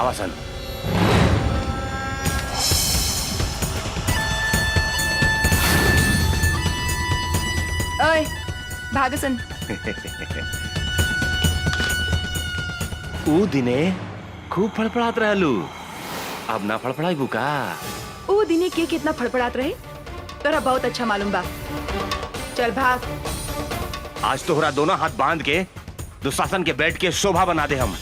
आवासन। ओए भागसन। ऊ दिने खूब फड़फड़ात रहलू, अब ना फड़फड़ाई बुका। ओ दिने के कितना फड़फड़ात रहे तोरा बहुत अच्छा मालूम बा। चल भाग। आज तोहरा दोनों हाथ बांध के दुशासन के बेड के शोभा बना दे हम।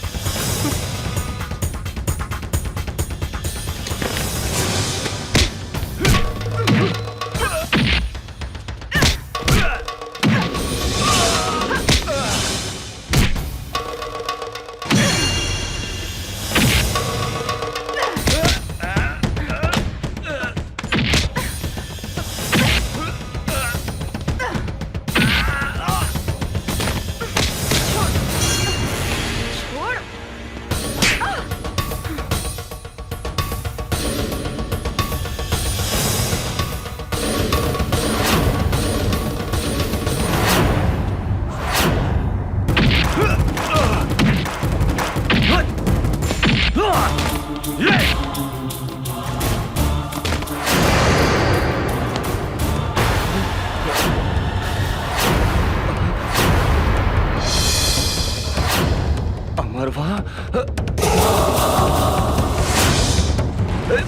अमरवा,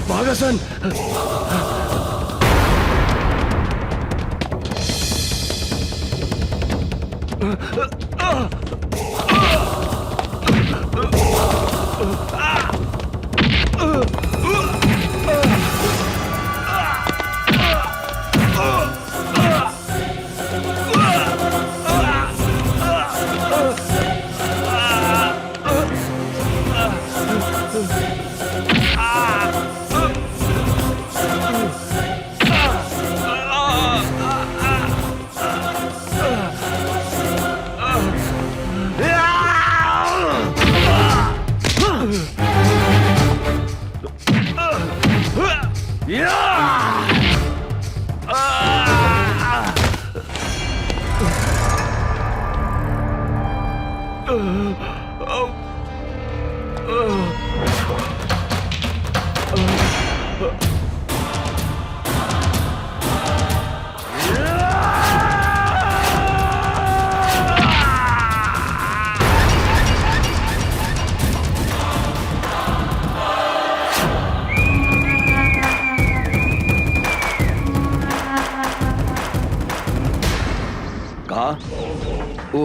भागसन।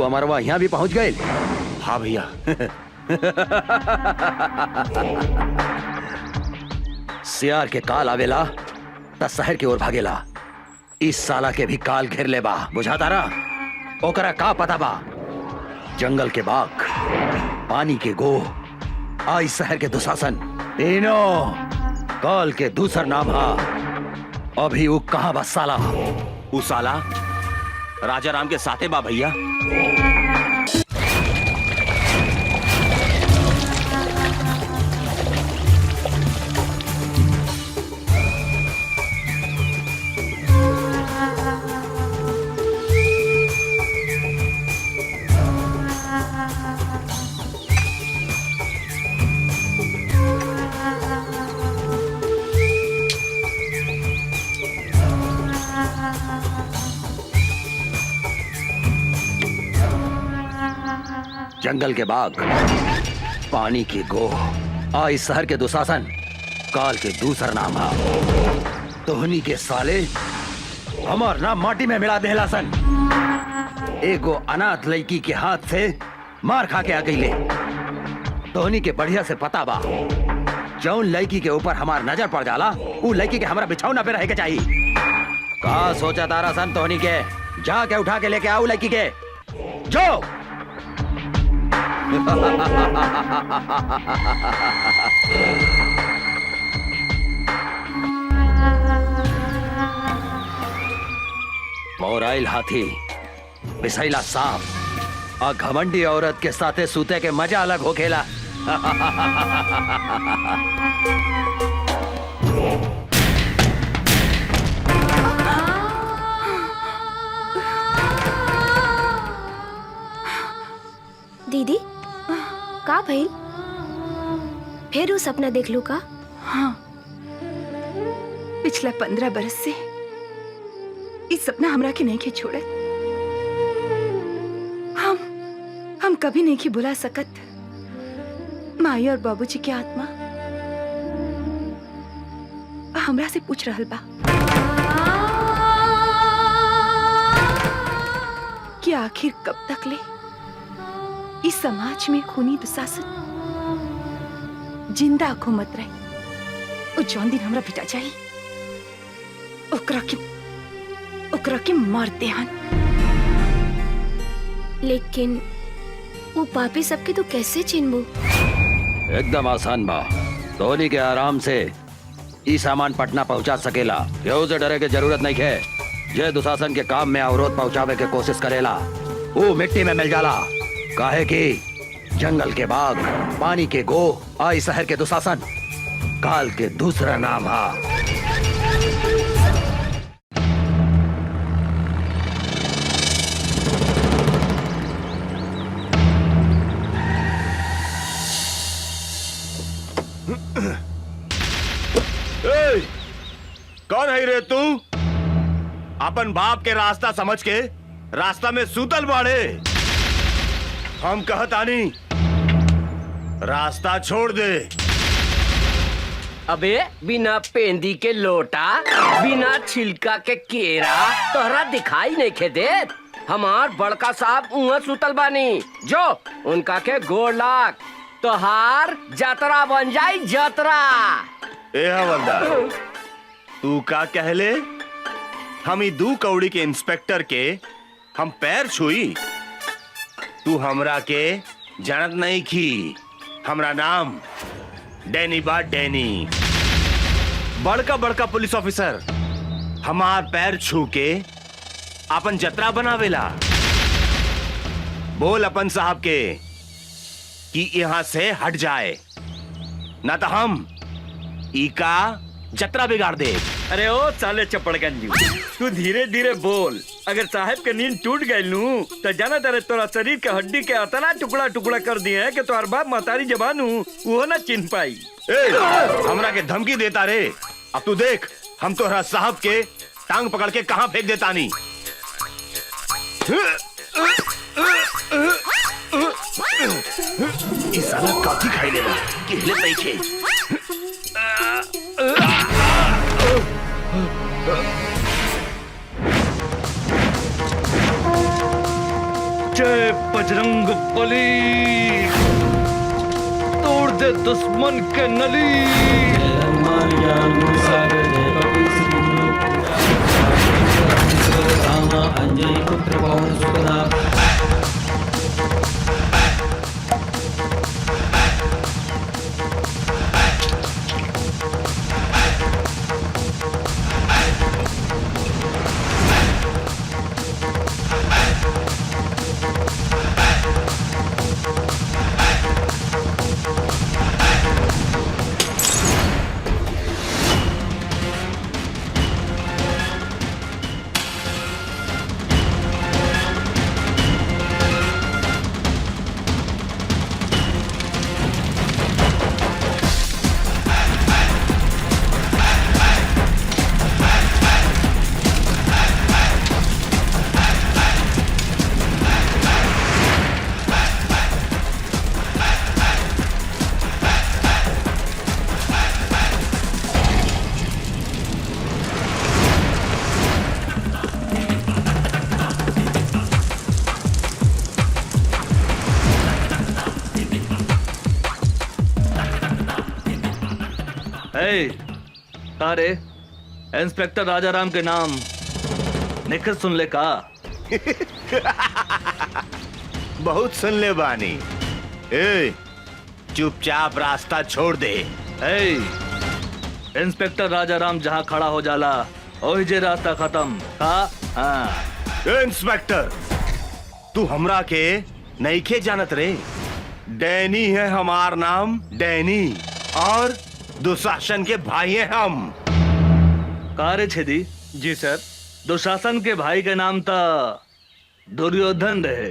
अमरवा यहाँ भी पहुंच गए। हाँ भैया। सियार के काल आवेला त शहर की ओर भागेला। इस साला के भी काल घेर ले बा, बुझा तारा? ओकरा का पता बा? जंगल के बाघ, पानी के गोह, आई शहर के दुशासन, तीनों काल के दूसर नाम हा। अभी वो कहाँ बा साला? वो साला राजा राम के साथे बा भैया। जंगल के बाघ, पानी की गोह, आई शहर के दुशासन, काल के दूसर नाम हा। तोहनी के साले हमार नाम माटी में मिला देला सन। एगो अनाथ लड़की के हाथ से मार खा के आ गईले। तोहनी के बढ़िया से पता बा, जौन लड़की के ऊपर हमार नजर पड़ जाला उ लड़की के हमारा बिछौना पे रहे के चाहिए। का सोचा तारा सन तोहनी के? जाके उठा के लेके आओ लड़की के, जो। मोराइल हाथी, बिसैला सांप और घमंडी औरत के साथे सूते के मजा अलग हो खेला। दीदी का भइल? फिर वो सपना देख लू का? हाँ, पिछला 15 बरस से इस सपना हमरा के नहीं के छोड़े। हम कभी नहीं के बुला सकत माई और बाबूजी की आत्मा हमरा से पूछ रहल बा कि आखिर कब तक ले इस समाज में खूनी दुशासन जिंदा घूमत रहे। ओ जौन दिन हमरा पिटा जाई ओकरा के मार देहन। लेकिन वो पापी सबके तो कैसे चिन्हबू? एकदम आसान बा। धोनी के आराम से ई सामान पटना पहुंचा सकेला। केहू से डरे के जरूरत नहीं है। जे दुशासन के काम में अवरोध पहुंचावे के कोशिश करेला वो मिट्टी में मिल जाला। काहे कि जंगल के बाघ, पानी के गो, आई शहर के दुशासन काल के दूसरा नाम हा। कौन है रे तू? अपन बाप के रास्ता समझ के रास्ता में सूतल बाड़े। हम कहतानी रास्ता छोड़ दे। अबे बिना पेंदी के लोटा, बिना छिलका के केरा तोहरा दिखाई नहीं खे देत। हमार बड़का साहब उहाँ सुतल बानी, जो उनका के गोड़ लाग तोहार जतरा बन जाई जतरा। ए हवलदार, तू का कहले? हम ही 2 कौड़ी के इंस्पेक्टर के हम पैर छुई? तू हमरा के जानत नहीं की। हमरा नाम डैनी बा, डैनी। बड़का बड़का पुलिस ऑफिसर हमार पैर छू के अपन जतरा बनावेला। बोल अपन साहब के कि यहाँ से हट जाए, ना तो हम इका जतरा बिगाड़ दे। अरे ओ साले चपड़गंजी, तू धीरे धीरे बोल। अगर साहब के नींद टूट गई नू तो जाना तेरे तोरा शरीर के हड्डी के अतना टुकड़ा टुकड़ा कर दिए कि तोहर बाप महतारी जबान वो ना चिन्ह पाई। हमरा के धमकी देता रे। अब तू देख हम तोहरा साहब के टांग पकड़ के कहां फेंक देता नी। इस साला काफी खाई लेला कि हिले नहीं खे। जय बजरंग बली, तोड़ दे दुश्मन के नली। अंजय पुत्र पवन सुखदा। अरे इंस्पेक्टर राजाराम के नाम निखिल सुन ले का? बहुत सुन ले बानी। ए, चुपचाप रास्ता छोड़ दे। इंस्पेक्टर राजाराम जहाँ खड़ा हो जाला वही जे रास्ता खत्म का। हाँ। इंस्पेक्टर, तू हमरा के नईखे जानत रे। डैनी है हमार नाम, डैनी। और दुशासन के भाई हैं हम। कारे छेदी? जी सर। दुशासन के भाई के नाम था दुर्योधन रहे।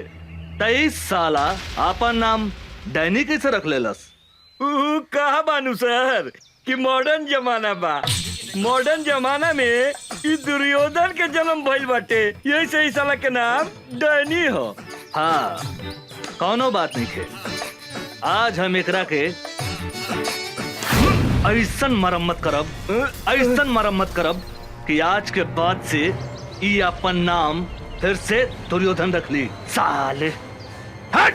23 साला आपन नाम डैनी कैसे रख लेलस? कहा बानू सर कि मॉडर्न जमाना बा। मॉडर्न जमाना में ई दुर्योधन के जन्म भइल बाटे, यही से इस साला के नाम डैनी हो। हाँ, कौनो बात नहीं है। आज हम एकरा के ऐसन मरम्मत करब कि आज के बाद से ई अपन नाम फिर से दुर्योधन रख ली साले। हट!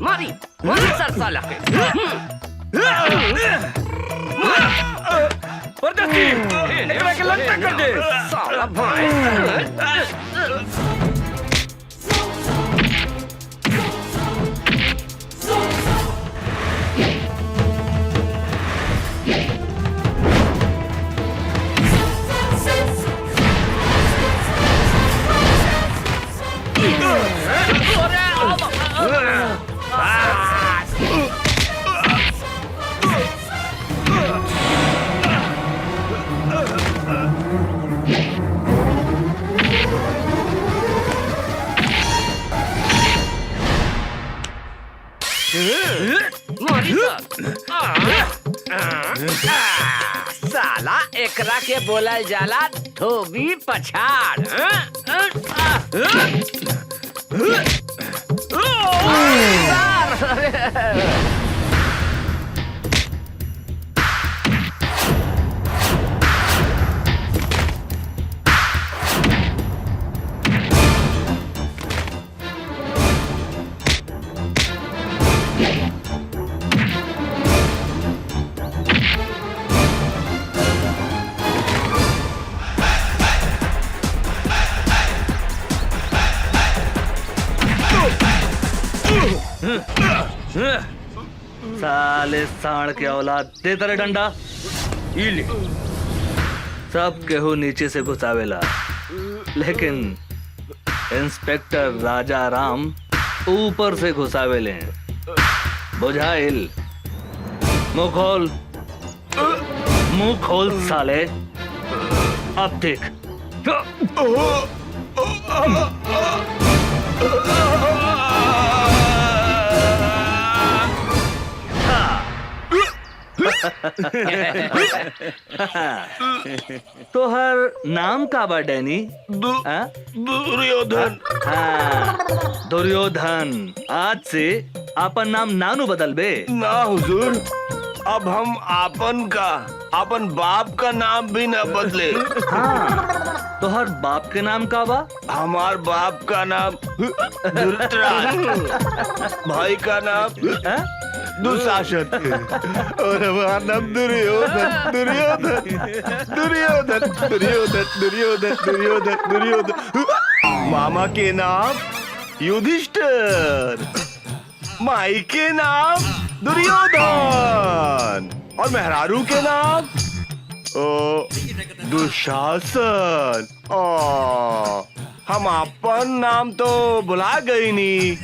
मारी मारी सर साला के। एकरा के लंका कर दे साला भाई। मारी साला एकरा के बोलल जाला धोबी पछाड़। साले साण के औलाद, दे तेरे डंडा। इले सब केहू नीचे से घुसावेला, लेकिन इंस्पेक्टर राजा राम ऊपर से घुसावेले। बुझाइल? मुंह खोल साले। अब देख। तोहर नाम का बा डैनी? दुर्योधन। हाँ, दुर्योधन। आज से आपन नाम नानू बदल बे। ना हुजूर, अब हम अपन बाप का नाम भी न बदले। हाँ, तोहर बाप के नाम का बा? हमार बाप का नाम धृतराष्ट्र, भाई का नाम दुशासन और हमारा नाम दुर्योधन। दुर्योधन दुर्योधन दुर्योधन दुर्योधन दुर्योधन दुर्योधन। मामा के नाम युधिष्ठिर, माई के नाम दुर्योधन और मेहरारू के नाम दुशासन। हम अपन नाम तो बुला गई नी,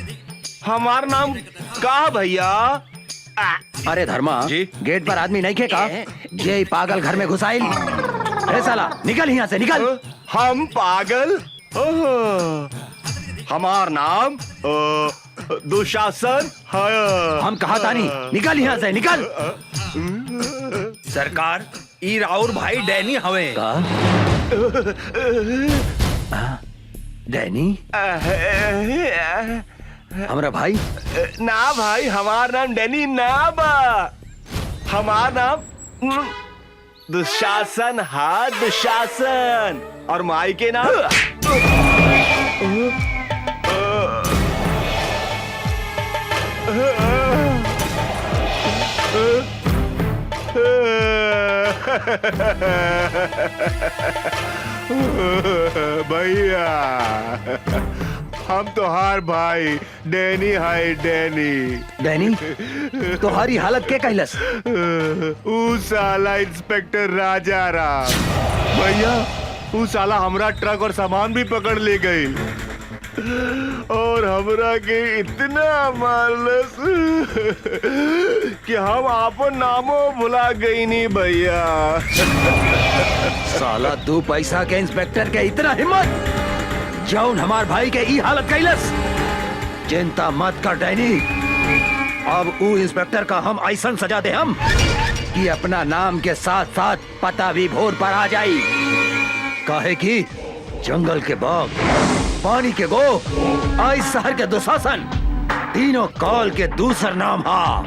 हमार नाम का भैया? अरे धर्मा जी? गेट पर आदमी नहीं खेका, ये पागल घर में घुसाइल। अरे साला निकल यहाँ से, निकल। हम पागल? हमार नाम दुशासन है। हम कहा था नहीं, निकल यहाँ से, निकल। सरकार, ई राउर भाई डैनी हवे। का? डैनी हमारा भाई? ना भाई, हमार नाम डैनी ना बा, हमार नाम दुशासन। हाँ, दुशासन। और माई के नाम भैया हम तोहार भाई डैनी है। डैनी तुम्हारी हालत के कहलस? ऊ साला इंस्पेक्टर राजा राम भैया, ऊ साला हमरा ट्रक और सामान भी पकड़ ले गई। और हमरा के इतना मारलस कि हम आपन नामो भुला गई नहीं भैया। साला 2 पैसा के इंस्पेक्टर के इतना हिम्मत जौन हमार भाई के ई हालत कैलस। चिंता मत कर डैनी, अब ऊ इंस्पेक्टर का हम ऐसा सजा दे हम कि अपना नाम के साथ साथ पता भी भोर पर आ जाई। काहे कि जंगल के बाघ, पानी के गो, आई शहर के दुशासन, तीनों काल के दूसर नाम हा।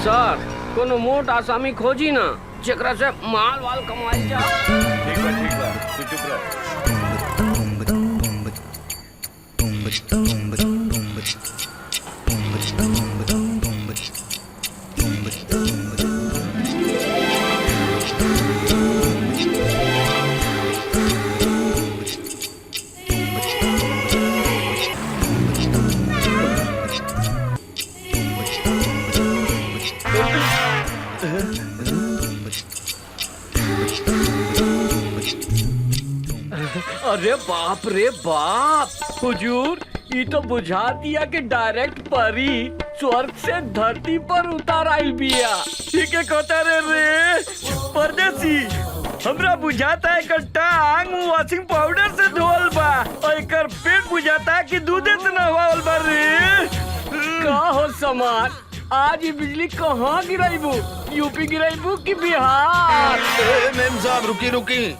सर कोनो मोट आसामी खोजी ना जेकरा से माल वाल कमाई जा। ठीक बा तू चुप रह। अरे बाप रे बाप, हुजूर ये तो बुझा दिया कि डायरेक्ट परी स्वर्ग से धरती पर उतार आई बिया। ठीक है कोतारे रे परदेसी, हमरा बुझाता है कट्टा आंग वॉशिंग पाउडर से धोल बा और एकर पेट बुझाता है कि दूधे से नहवाल बा रे। का हो समार, आज ये बिजली कहाँ गिराईबू? यूपी गिराईबू कि बिहार? मेम साहब रुकी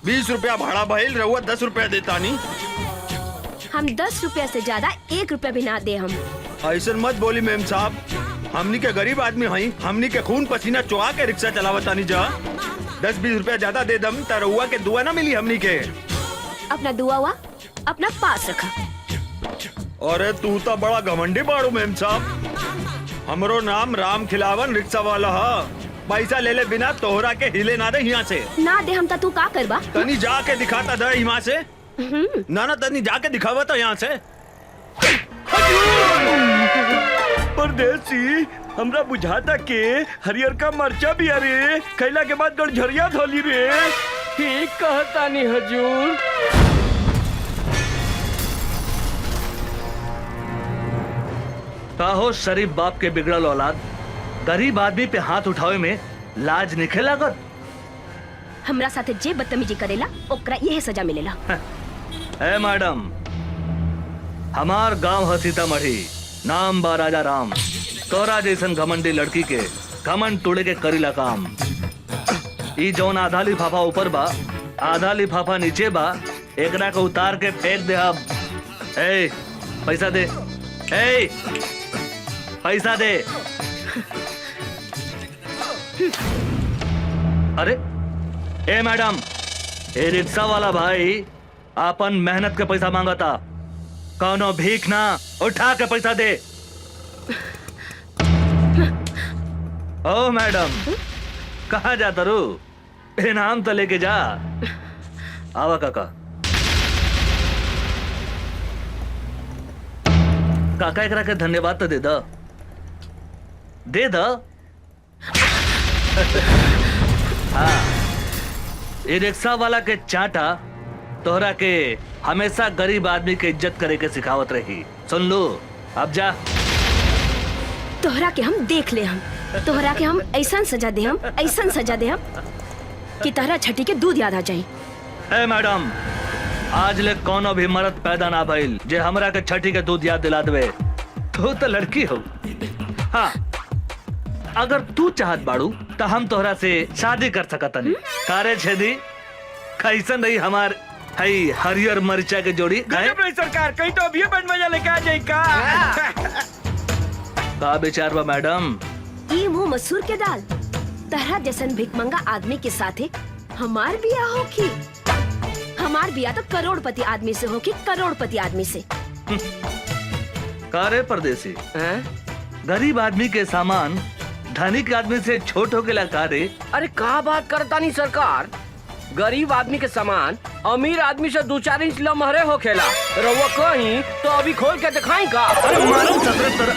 20 रुपया भाड़ा भइल, रहुआ 10 रुपया देता नहीं। हम 10 रुपया से ज्यादा 1 रुपया भी ना दे हम। ऐसा मत बोली मेम साहब, हमनी के गरीब आदमी हई, हमनी के खून पसीना चुआ के रिक्शा चलावता नहीं जा। 10-20 रुपया ज्यादा दे दम त रहुआ के दुआ ना मिली हमनी के। अपना दुआ हुआ अपना पास रखा। अरे तू तो बड़ा घमंडी बाड़ू मेम साहब, हमरो नाम राम खिलावन रिक्शा वाला है। पैसा ले ले बिना तोहरा के हिले ना दे यहाँ से। ना दे हम तू का करबा? तनी जाके दिखाता दे यहाँ से। ना तनी जाके दिखावा तो यहाँ से। परदेसी, हमरा बुझाता के हरियर का मरचा भी अरे खैला के बाद गड़झरिया धोली रे। ठीक कहता नहीं हजूर। हो शरीफ बाप के बिगड़ल औलाद, गरीब आदमी पे हाथ उठावे में लाज निखे लागत। हमरा साथे जे बदतमीजी करेला ओकरा यही सजा मिलेला। ए मैडम, हमार गांव है सीतामढ़ी, नाम बा राजा राम। तोरा जैसन घमंडी लड़की के घमंड तोड़े के करीला काम। ई जौन आधा लिफाफा ऊपर बा, आधा लिफाफा नीचे बा, एकरा को उतार के फेंक दे। अब ए पैसा दे, ए पैसा दे। अरे ए मैडम, ए रिक्शा वाला भाई आपन मेहनत के पैसा मांगता, कौनो भीख ना, उठा के पैसा दे। ओ मैडम, कहाँ जाता रू? इनाम तो लेके जा। आवा काका। काका एकरा के धन्यवाद तो दे द, दे द। हाँ, ये रिक्शा वाला के चाटा तोहरा के हमेशा गरीब आदमी के इज्जत करे के सिखावत रही। सुन लो, अब जा। तोहरा के हम देख ले, हम तोहरा के हम ऐसा सजा दे, हम ऐसा सजा दे हम कि तोहरा छठी के दूध याद आ जाए। ए मैडम, आज ले कोनो भी मर्द पैदा ना भइल जे हमरा के छठी के दूध याद दिला देवे। तू तो लड़की हो। हाँ, अगर तू चाहत बाड़ू तो हम तोहरा से शादी कर सकतनी। कारे छेदी, कैसन रही हमार हई हरियर मरिचा के जोड़ी? गजब रही सरकार, कहीं तो अभी बन मजा लेके आ जाए का। का विचार बा मैडम? ई मुंह मसूर के दाल, तहरा जैसन भिखमंगा आदमी के साथे हमार बिया होखी। हमार बिया तो करोड़पति आदमी से होखी, करोड़पति आदमी से। कारे परदेसी, गरीब आदमी के सामान धनिक आदमी से छोट हो गया कारे? अरे का बात करता नहीं सरकार, गरीब आदमी के सामान अमीर आदमी से 2-4 इंच लमहरे हो खेला। रउआ कहीं तो अभी खोल के दिखाई का। अरे मालूम सतरत तरह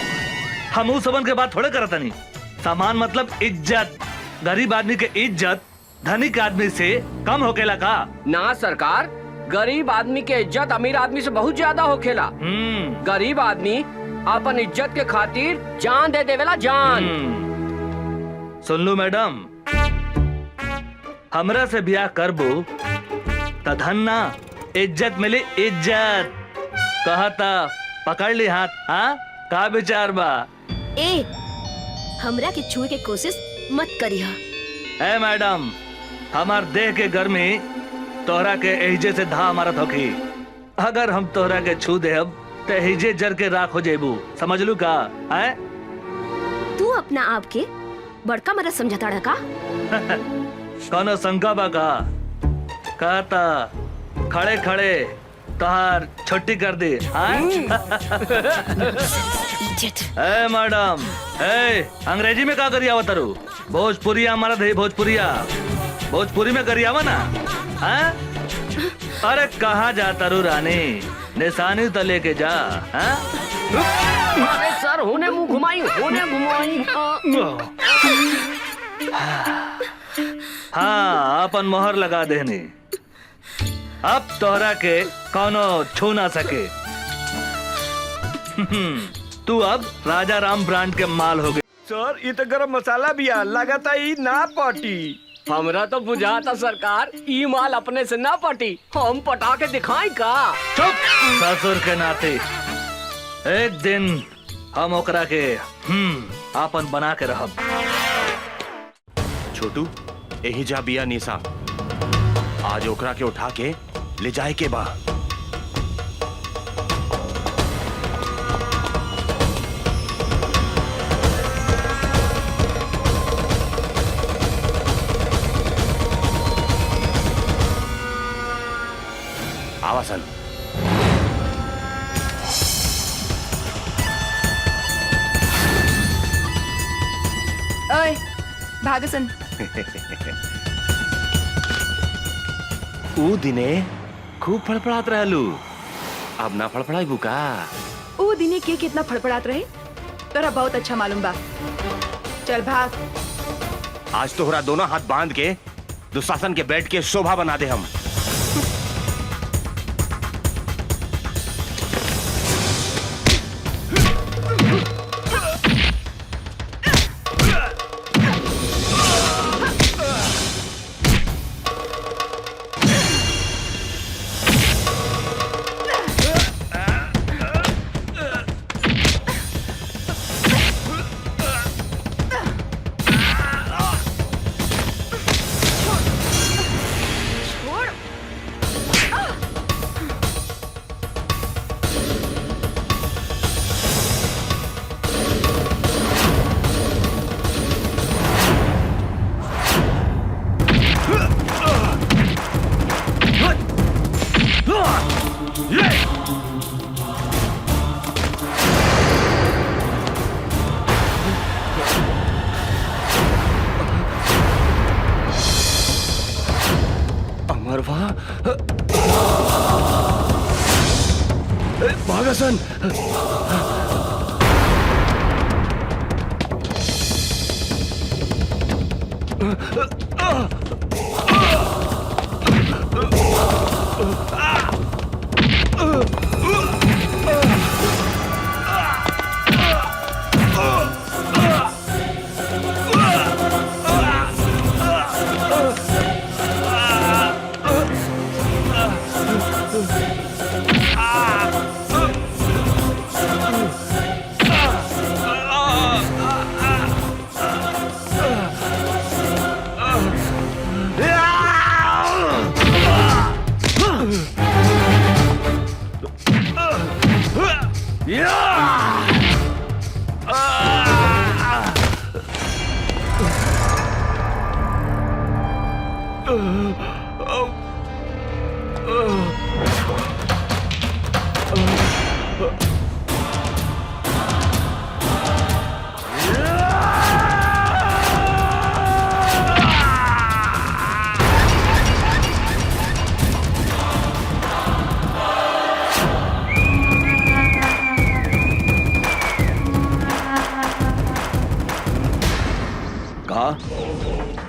हम उस सबन के बात थोड़े करता नहीं। सामान मतलब इज्जत। गरीब आदमी के इज्जत धनिक आदमी से कम हो केला का? ना सरकार, गरीब आदमी के इज्जत अमीर आदमी से बहुत ज्यादा होखेला। गरीब आदमी अपन इज्जत के खातिर जान दे देवेला, जान। सुन लो मैडम, हमरा से ब्याह करबो त धन्ना इज्जत मिली, इज्जत। कहता पकड़ ली हाथ। हाँ, का विचार बा? ए हमरा के छुए के कोशिश मत करिहा। ए मैडम, हमार देह के गर्मी तोहरा के एहिजे से धा मारत होखी। अगर हम तोहरा के छू देब त एहिजे जर के राख हो जेबू, समझ लू का? है तू अपना आप के बड़का मरद समझता का? कौनो शंका बा का? कहता खड़े खड़े तोहार छुट्टी कर दी। हाँ? ए मैडम, ए अंग्रेजी में का करिया तारू? भोजपुरिया मरद है, भोजपुरिया। भोजपुरी में करियावा ना। हाँ? अरे कहाँ जाता रू रानी? निशानी तो लेके जा। हाँ? अरे सर, होने मुंह घुमाई, होने घुमाई। हाँ, अपन मोहर लगा देनी। अब तोहरा के कौनो छू ना सके। तू अब राजा राम ब्रांड के माल हो गए। सर, ये तो गरम मसाला भी है, लगाता ही ना पाटी। हमरा तो बुझाता सरकार, ई माल अपने से ना पटी, हम पटा के दिखाई का। चुप, ससुर के नाते। एक दिन हम ओकरा के आपन बना के रहब। छोटू, यही जा बिया निशा। आज ओकरा के उठा के ले जाए के बा। आवासन। ओए भागसन। ऊ दिने खूब फड़फड़ात रहलू, अब ना फड़फड़ाई बुका। ऊ दिने के कितना फड़फड़ात रहे तोरा बहुत अच्छा मालूम बा। चल भाग। आज तोहरा दोनों हाथ बांध के दुशासन के बेड के शोभा बना दे हम। अमरवा, भागसन।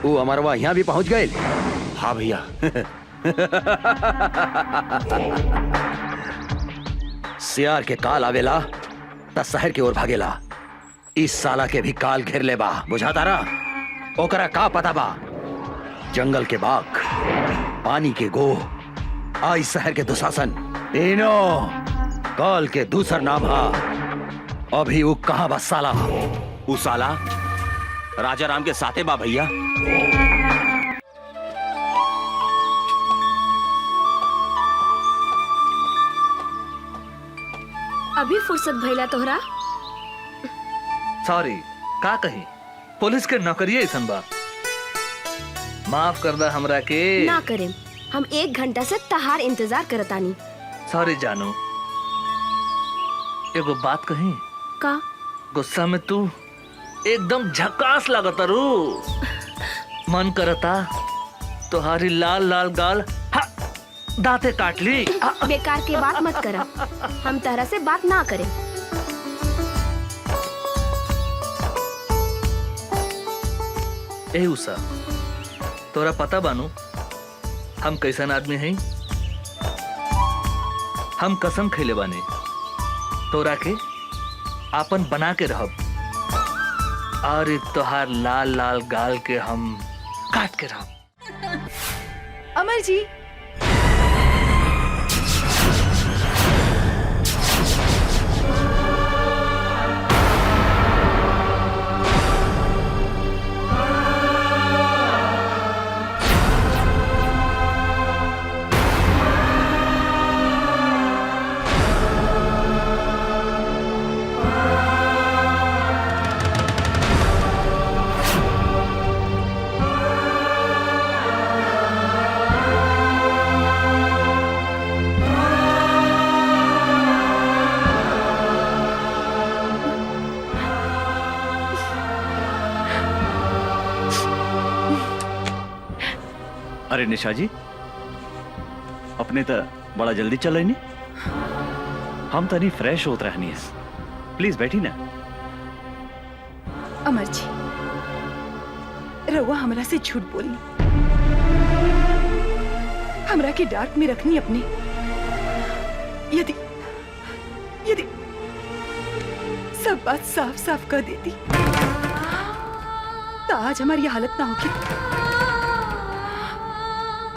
वो अमरवा यहाँ भी पहुँच गए। हाँ भैया, सियार के काल आवेला त शहर की ओर भागेला। इस साला के भी काल घेर ले बा, बुझाता रहा। ओकरा का पता बा जंगल के बाघ, पानी के गोह, आई शहर के दुशासन, तीनों काल के दूसर नाम हा। अभी वो कहाँ बा साला? उ साला राजा राम के साथे बा भैया। अभी फुर्सत भइला तोहरा? सॉरी, का कही, पुलिस के नौकरी ऐसन बा। माफ कर दा हमरा के। ना करें, हम 1 घंटा से तहार इंतजार करतानी। सॉरी जानू, एगो बात कही। का? गुस्सा में तू एकदम झकास लागत रू। मन करता तुम्हारी लाल लाल गाल दांते काट ली। बेकार के बात मत करा, हम तरह से बात ना करें। ए उषा, तोरा पता बानू हम कैसन आदमी हैं? हम कसम खैले बानी तोरा के आपन बना के रहब, और तोहार लाल लाल गाल के हम काट के रहब। अमर जी, अरे निशा जी, अपने तो बड़ा जल्दी चल रही। हम तो नहीं फ्रेश होत रहनी है। प्लीज बैठी ना। अमर जी, रउआ हमरा से झूठ बोली, हमरा के डार्क में रखनी अपने। यदि यदि सब बात साफ साफ कर देती तो आज हमारी हालत ना होगी।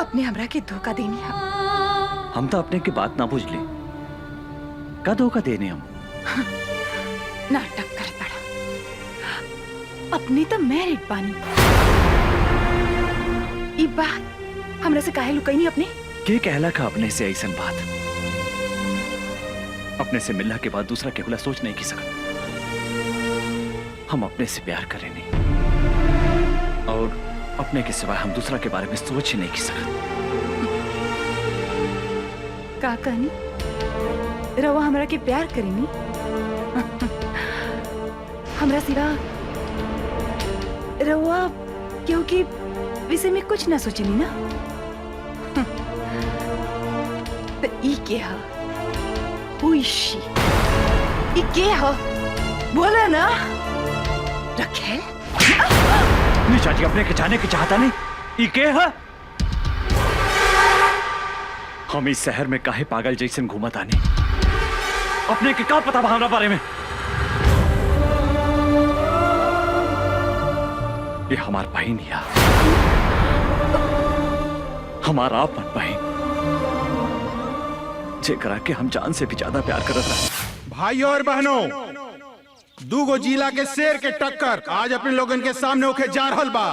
अपने हमरा के धोखा देनी है। हम तो अपने की बात ना बुझ ली। का धोखा देने हम? नाटक कर पड़ा। अपने तो मैरिड बानी। ई बात हमरा से काहे लुकाई नहीं अपने? के कहला का अपने से ऐसन बात? अपने से मिलने के बाद दूसरा केवला सोच नहीं की सकत। हम अपने से प्यार करें नहीं, और अपने के सिवाय हम दूसरा के बारे में सोच ही नहीं की सकत। का कहनी? रवा हमरा के प्यार करेनी? हमरा सिवा रवा क्योंकि विषय में कुछ ना सोचनी ना। तो ई के हा? Who is she? ई के हा? बोला ना। रखेल? निशा जी, अपने के जाने की चाहता नहीं। ई के है? हम इस शहर में काहे पागल जैसन घूमत आने? अपने के का पता हमारा बारे में? ये हमार बहन है, हमारा अपन बहन, जेकरा के हम जान से भी ज्यादा प्यार करत रहे। भाइयों और बहनों, दूगो जिला के शेर के टक्कर आज अपने लोगन के सामने होके जा रहल बा।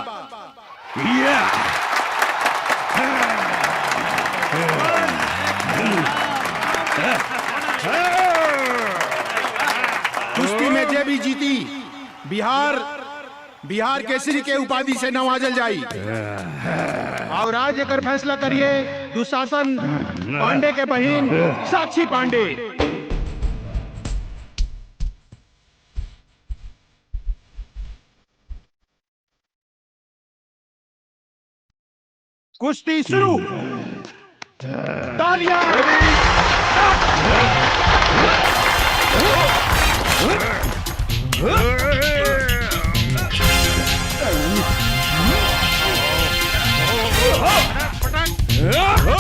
कुश्ती में जे भी जीती बिहार केसरी के उपाधि से नवाजल जाई। और आज एकर फैसला करिए दुशासन पांडे के बहन साक्षी पांडे। कुश्ती शुरू। तालियां। पटक।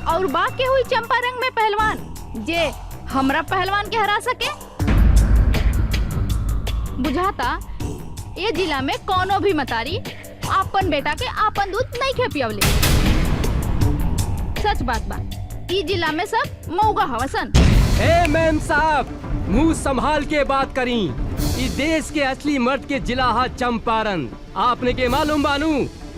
और बाकी हुई चंपारंग में पहलवान जे हमरा पहलवान के हरा सके। बुझाता ये जिला में कोनो भी मतारी आपन बेटा के आपन दूध नहीं खे पियवले। सच बात बा, ई जिला में सब मऊगा हवसन। ए मैम साहब, मुंह संभाल के बात करी। इस देश के असली मर्द के जिला हा चंपारण। आपने के मालूम बानू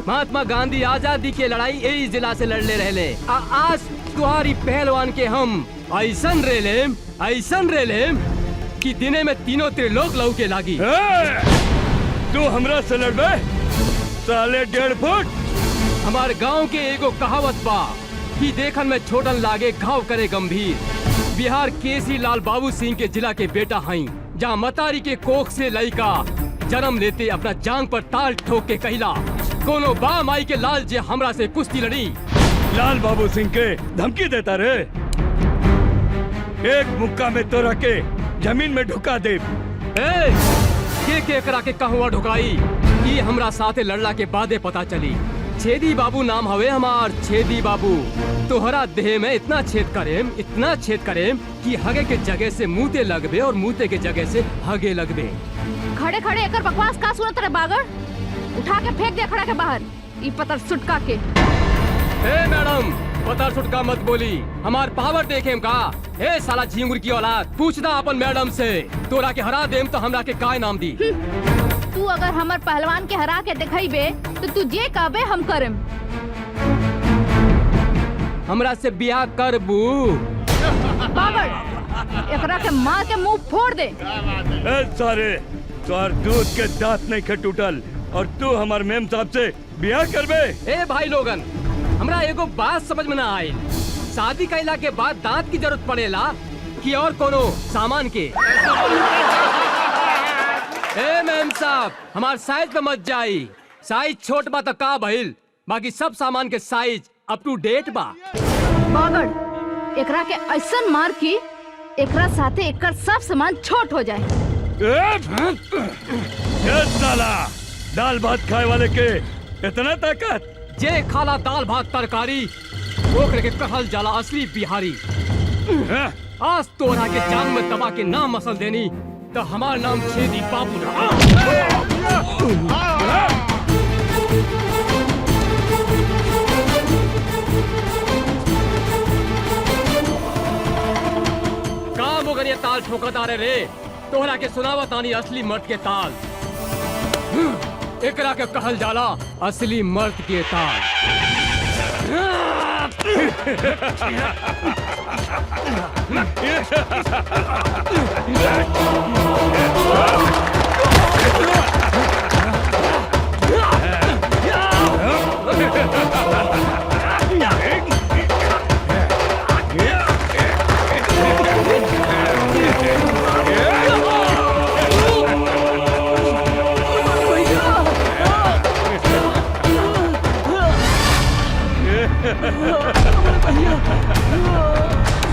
महात्मा गांधी आजादी के लड़ाई यही जिला से लड़ले रहले। आज तुम्हारी पहलवान के हम ऐसन रेलेम कि दिने में तीनों त्रिलोक लौके लागी। तू हमरा से लड़बे साले 1.5 फुट। हमारे गांव के एगो कहावत बा कि देखन में छोटन लागे घाव करे गंभीर। बिहार केसरी लाल बाबू सिंह के जिला के बेटा हई, जहाँ मतारी के कोख से लड़का जन्म लेते अपना जांग पर ताल ठोक के कहला कोनो बा माई के लाल जे हमरा से कुश्ती लड़ी। लाल बाबू सिंह के धमकी देता रे, एक मुक्का में तोरा के जमीन में ढुका दे। के करा के कहवा ढुकाई, ये हमरा साथे लड़ला के बादे पता चली। छेदी बाबू नाम हवे हमार, छेदी बाबू। तोहरा देह में इतना छेद करेम कि हगे के जगह से मुँहते लगबे और मुँहते के जगह से हगे लगबे। खड़े खड़े एकर बकवास का सुनत रे बागड़, उठा के फेंक दे खड़ा के बाहर ई पतर सुटका के। ए मैडम, पतर सुटका मत बोली, हमार पावर देखेम का। ए साला झिंगुर की औलाद, पूछना अपन मैडम से। तोरा के हरा देम तो हमरा के काय नाम दी। तू अगर हमर पहलवान के हरा के दिखाईबे तो तू जे कहबे हम करम। हमरा से बियाह करबू? बागड़, एकरा के मार के मुंह फोड़ दे। ए सारे, तोर दूध के दांत नहीं खे टूटल और तू हमार मेम साहब से बियाह करबे? ए भाई लोगन, हमरा एगो बात समझ में ना आई। शादी कैला के बाद दांत की जरूरत पड़ेला कि और कोनो सामान के? ए मैम साहब, हमार साइज पे मत जाई। साइज छोट बा तो का भइल, बाकी सब सामान के साइज अप टू डेट बा। बागड़, एकरा के ऐसन मार की एकरा साथे एकर सब सामान छोट हो जाए। ए साला, दाल भात खाए वाले के इतना ताकत? जे खाला दाल भात तरकारी ओकरे के कहल जाला असली बिहारी। आज तोरा के जांग में दबा के नाम मसल देनी तो हमार नाम छेदी बाबू रहा। काम हो गया ताल ठोकता रे, तोहरा के सुनावत आनी असली मर्द के ताल। एकरा के कहल जाला असली मर्द के ताल।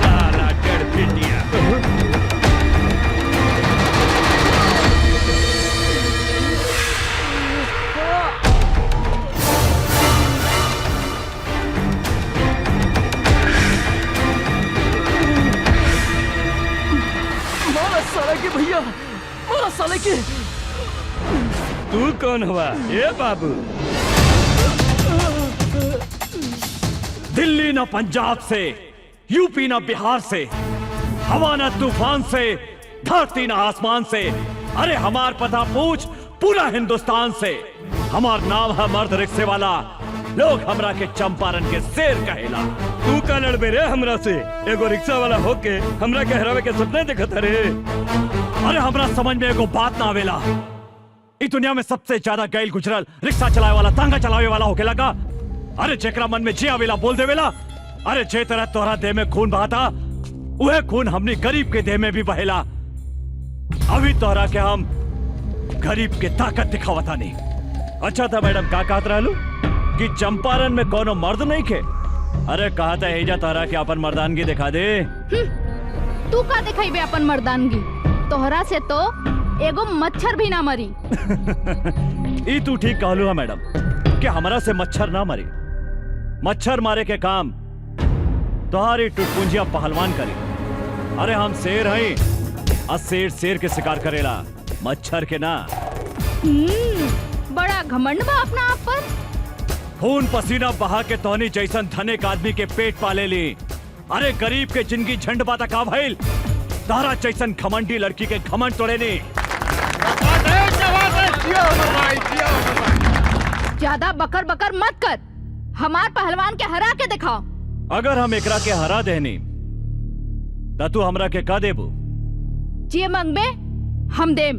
साला कर पिटिया। मारा साले के भैया, मारा साले के। तू कौन हुआ? ये बाबू दिल्ली न पंजाब से, यूपी न बिहार से, हवा न तूफान से, धरती न आसमान से, अरे हमार पता पूछ पूरा हिंदुस्तान से। हमार नाम है मर्द रिक्शे वाला, लोग हमरा के चंपारण के शेर कहेला। तू का लड़बे रे हमरा से? एगो रिक्शा वाला होके हमरा के हरावे के सपने देखत रे। अरे हमरा समझ में एगो बात ना आवेला, इस दुनिया में सबसे ज्यादा गैल गुजरल रिक्शा चलावे वाला, तांगा चलावे वाला होके लगा। अरे जेकरा मन में जे आवेला बोल देवेला। अरे जे तरह तोहरा देह में खून बहाता, वह खून हमनी गरीब के देह में भी बहेला। अभी तोहरा के हम गरीब के ताकत दिखावता नहीं। अच्छा था मैडम, का कहत रहलू कि चंपारण में कोनो मर्द नहीं खे? अरे कहता है तोहरा के अपन मर्दानगी दिखा दे। तू का दिखाई अपन मर्दानगी? तोहरा से तो एगो मच्छर भी ना मरी। ई तू ठीक कहलू है मैडम कि हमरा से मच्छर ना मरी। मच्छर मारे के काम तोहारी टुटपुंजिया पहलवान करी। अरे हम शेर हैं और शेर शेर के शिकार करेला, मच्छर के ना। बड़ा घमंड बा अपना आप पर। खून पसीना बहा के तोहनी जैसन धनिक आदमी के पेट पाले ली। अरे गरीब के जिंदगी झंड बाता का भइल, तारा जैसन घमंडी लड़की के घमंड तोड़े नी। ज्यादा बकर बकर मत कर, हमार पहलवान के हरा के दिखाओ। अगर हम एकरा के हरा देनी तो तू हमरा के का देबू? जे मंगबे हम देम।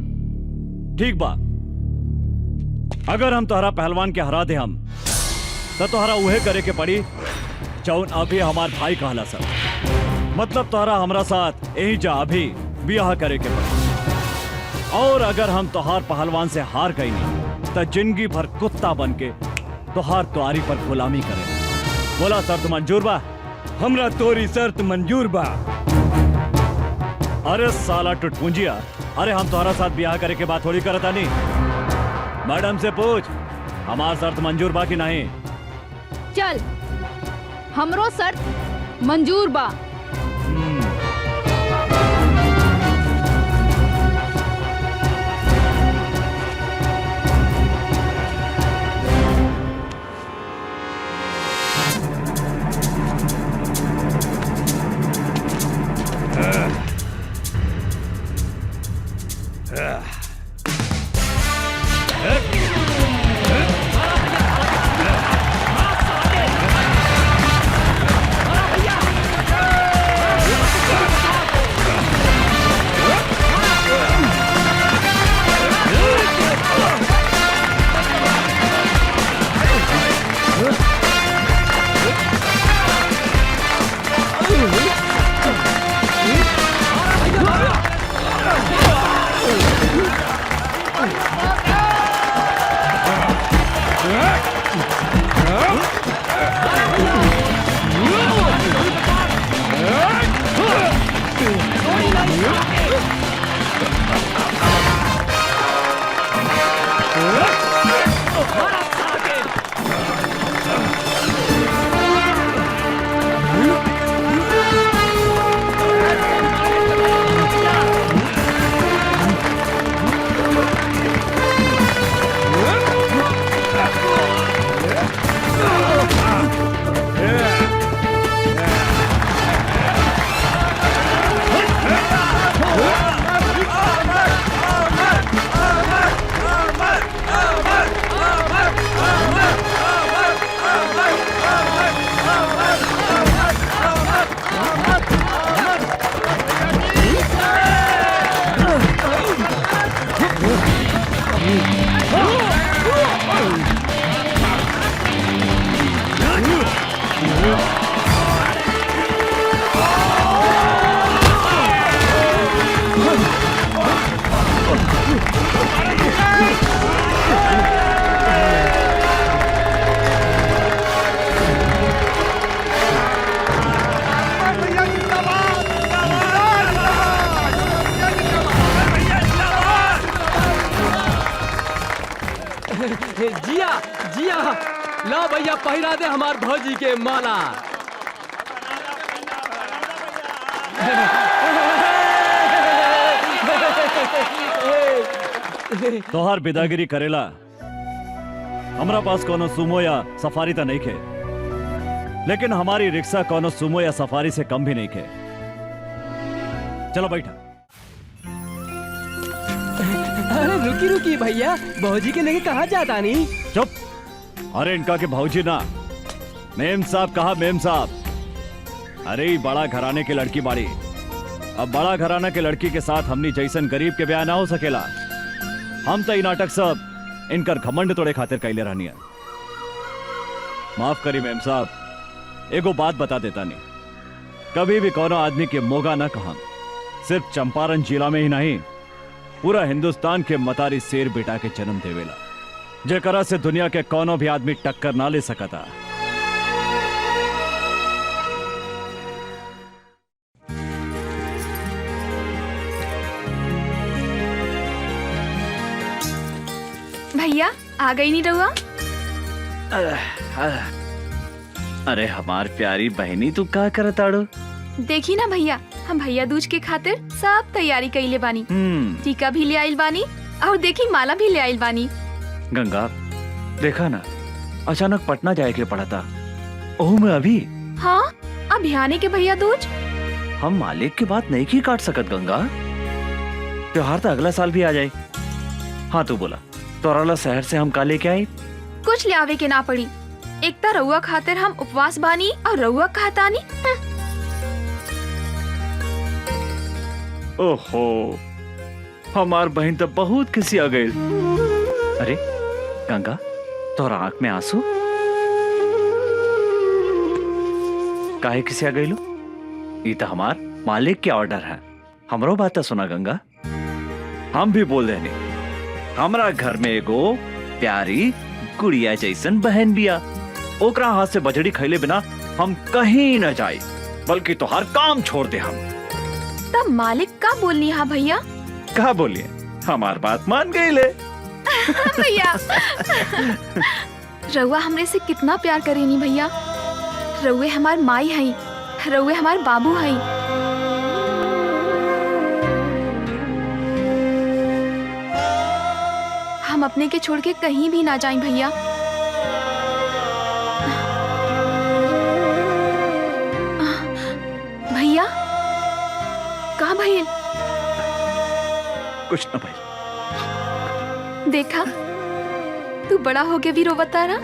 ठीक बा, अगर हम तोहरा पहलवान के हरा दे हम तो तोहरा उहे करे के पड़ी जौन अभी हमार भाई कहला सब। मतलब तोहरा हमरा साथ यही जा अभी ब्याह करे के पड़ी। और अगर हम तोहार पहलवान से हार गई नहीं तो जिंदगी भर कुत्ता बन के तोहार तुआरी पर गुलामी करे। बोला शर्त मंजूर बा? हमरा तोरी शर्त मंजूर बा। अरे साला टुटपुंजिया, अरे हम तोहरा साथ ब्याह करे के बात थोड़ी करता नहीं। मैडम से पूछ हमार शर्त मंजूर बा कि नहीं। चल, हमरो शर्त मंजूर बा। जिया जिया, ला भैया पहिरा दे हमार भौजी के माला। तोहार बिदागिरी करेला हमरा पास कोनो सुमो या सफारी तो नहीं खे, लेकिन हमारी रिक्शा कोनो सुमो या सफारी से कम भी नहीं खे। चलो बैठा। अरे रुकी रुकी भैया, भौजी के लेके कहाँ जाता नहीं? चुप। अरे इनका के भाऊजी ना, मेम साहब कहा मेम साहब। अरे ये बड़ा घराने की लड़की बाड़ी। अब बड़ा घराना के लड़की के साथ हमनी जैसन गरीब के ब्याह ना हो सकेला। हम तो ये नाटक सब इनकर घमंड तोड़े खातिर कैले रहनी है। माफ करी मेम साहब, एगो बात बता देता नहीं, कभी भी कोनो आदमी के मोगा ना कहा। सिर्फ चंपारण जिला में ही नहीं, पूरा हिंदुस्तान के मतारी शेर बेटा के जन्म देवेला, जेकरा से दुनिया के कोनो भी आदमी टक्कर ना ले सकता। भैया आ गई नहीं रहुआ? अरे हमार प्यारी बहनी तू का करताड़ो? देखी ना भैया, हम भैया दूज के खातिर सब तैयारी कइले बानी। टीका भी ले आइल बानी और देखी माला भी ले आइल बानी। गंगा देखा ना, अचानक पटना जाए के पड़ा था। ओह मैं अभी। हाँ अब आने के भैया दूज। हम मालिक की बात नहीं की काट सकत गंगा, त्योहार तो अगला साल भी आ जाए। हाँ तू बोला तोराला शहर से हम का लेके आए? कुछ ले आवे के ना पड़ी। एक तो रउआ खातिर हम उपवास बानी और रउआ कहतानी। ओहो हमार बहन तो बहुत किसी आ गई। अरे गंगा तोरा आंख में आंसू काहे किसी आ गई लो? ये तो हमार मालिक के ऑर्डर है। हमरो बात सुना गंगा, हम भी बोल देने हमरा घर में एगो प्यारी गुड़िया जैसन बहन बिया। ओकरा हाथ से बजड़ी खैले बिना हम कहीं न जाए, बल्कि तो हर काम छोड़ दे हम। तब मालिक का बोलनी है भैया? कहा बोलिए, हमार बात मान गई ले। भैया रउआ हमरे से कितना प्यार करेनी भैया। रउए हमार माई हई, रउए हमार बाबू हई। हम अपने के छोड़ के कहीं भी ना जाएं भैया। भैया कहाँ भैया? कुछ न भाई। देखा तू बड़ा हो के भी रोवता ना।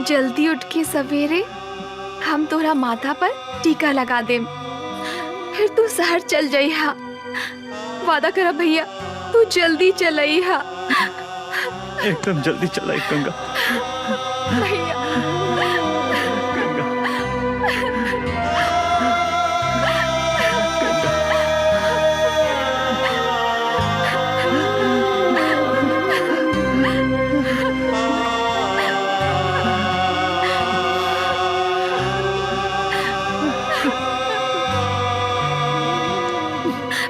जल्दी उठ के सवेरे हम तोरा माथा पर टीका लगा देम, फिर तू शहर चल जाई हा। वादा करा भैया, तू जल्दी चलाई हा। एकदम जल्दी चलाई गंगा। भैया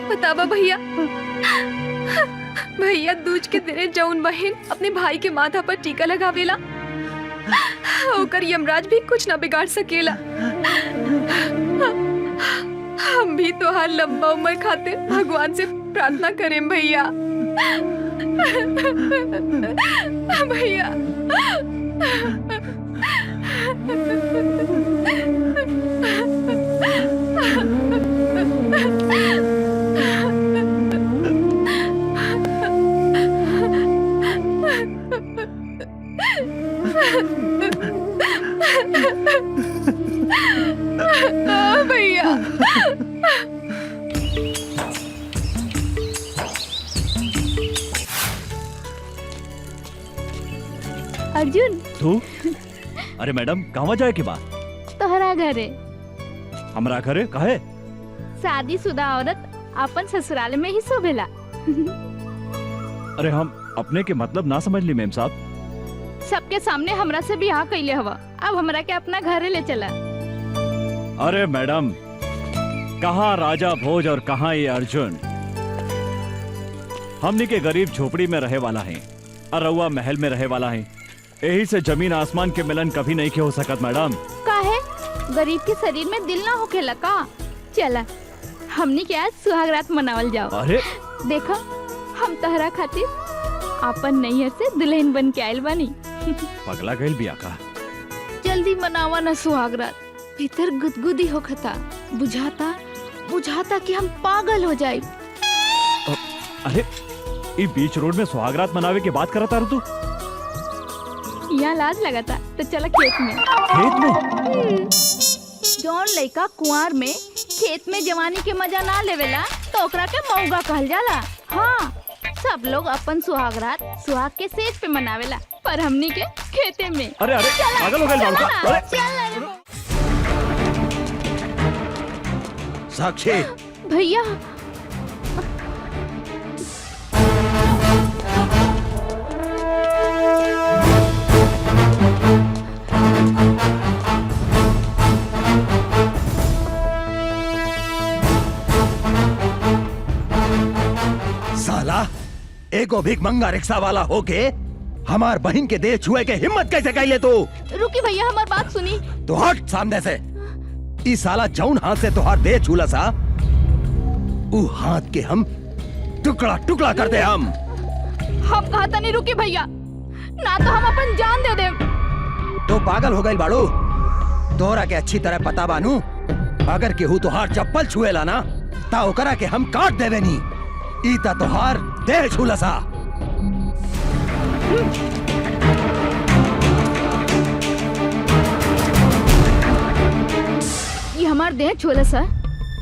बतावा भैया, भैया दूज के दिने जौन बहन अपने भाई के माथा पर टीका लगावेला, ओकर यमराज भी कुछ ना बिगाड़ सकेला। हम भी तो हर लंबा उम्र खातिर भगवान से प्रार्थना करें भैया। भैया भैया अर्जुन तू? अरे मैडम कहवा जाए के बाद? तोहरा घरे। हमरा घरे काहे? शादीशुदा औरत अपन ससुराल में ही शोभेला। अरे हम अपने के मतलब ना समझ ली मेम साहब। सबके सामने हमरा से बियाह कैले हवा, अब हमरा के अपना घरे ले चला। अरे मैडम कहाँ राजा भोज और कहाँ ये अर्जुन? हमनी के गरीब झोपड़ी में रहे वाला है और रउआ महल में रहे वाला है। यही से जमीन आसमान के मिलन कभी नहीं के हो सकत मैडम। काहे? गरीब के शरीर में दिल ना होखेला का? चला हमनी के आज सुहाग रात मनावल जाओ। अरे देखा हम तहरा खातिर अपन नैहर से दुल्हन बन के आयल बानी। पगला गईल बिया का? जल्दी मनावा ना सुहागरात, भीतर गुदगुदी होखता, बुझाता कि हम पागल हो जाए। अरे ये बीच रोड में सुहागरात मनावे की बात करता तू? यहाँ लाज लगाता तो चला खेत में। खेत में? जौन लड़का कुंवार में खेत में जवानी के मजा ना लेवेला तो ओकरा के मौगा कहल जाला। हाँ, सब लोग अपन सुहागरात सुहाग के सेज पे मनावेला, पर हमनी के खेते में। अरे अरे पागल हो गए बाबू का? अरे साक्षी, भैया साला एगो भीख मंगा रिक्शा वाला होके हमार बहन के देह छुए के हिम्मत कैसे कैले तू? रुकी भैया, हमार बात सुनी। तो हट सामने से। ई साला जौन हाथ से तुहार देह छूला सा, ऊ हाथ के हम टुकड़ा टुकड़ा कर दे। हम कहता नहीं, रुकी भैया, ना तो हम अपन जान दे दे। तो पागल हो गई बाड़ू? तोरा के अच्छी तरह पता बानू, अगर केहू तुहार चप्पल छुएला ना ता ओकरा के हम काट देवे नी। ई ता तुहार देह छूला सा। ये हमार देह छोले सर,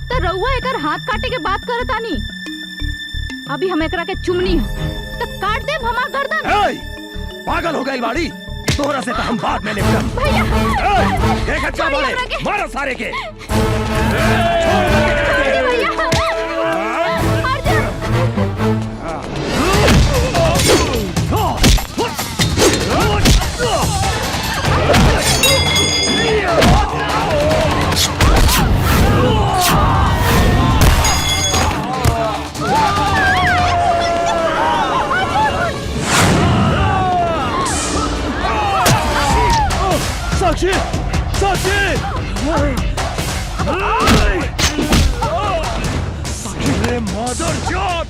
तो रउआ एकर हाथ काटे के बात करत आनी। अभी हम एकरा के चुमनी तो काट देब हमार गर्दन। पागल हो गई बाड़ी? तोरा से तो हम बाद में निपटम। देखत क्या बोले? मारो सारे के। साक्षी, साक्षी, साक्षी मदर जात।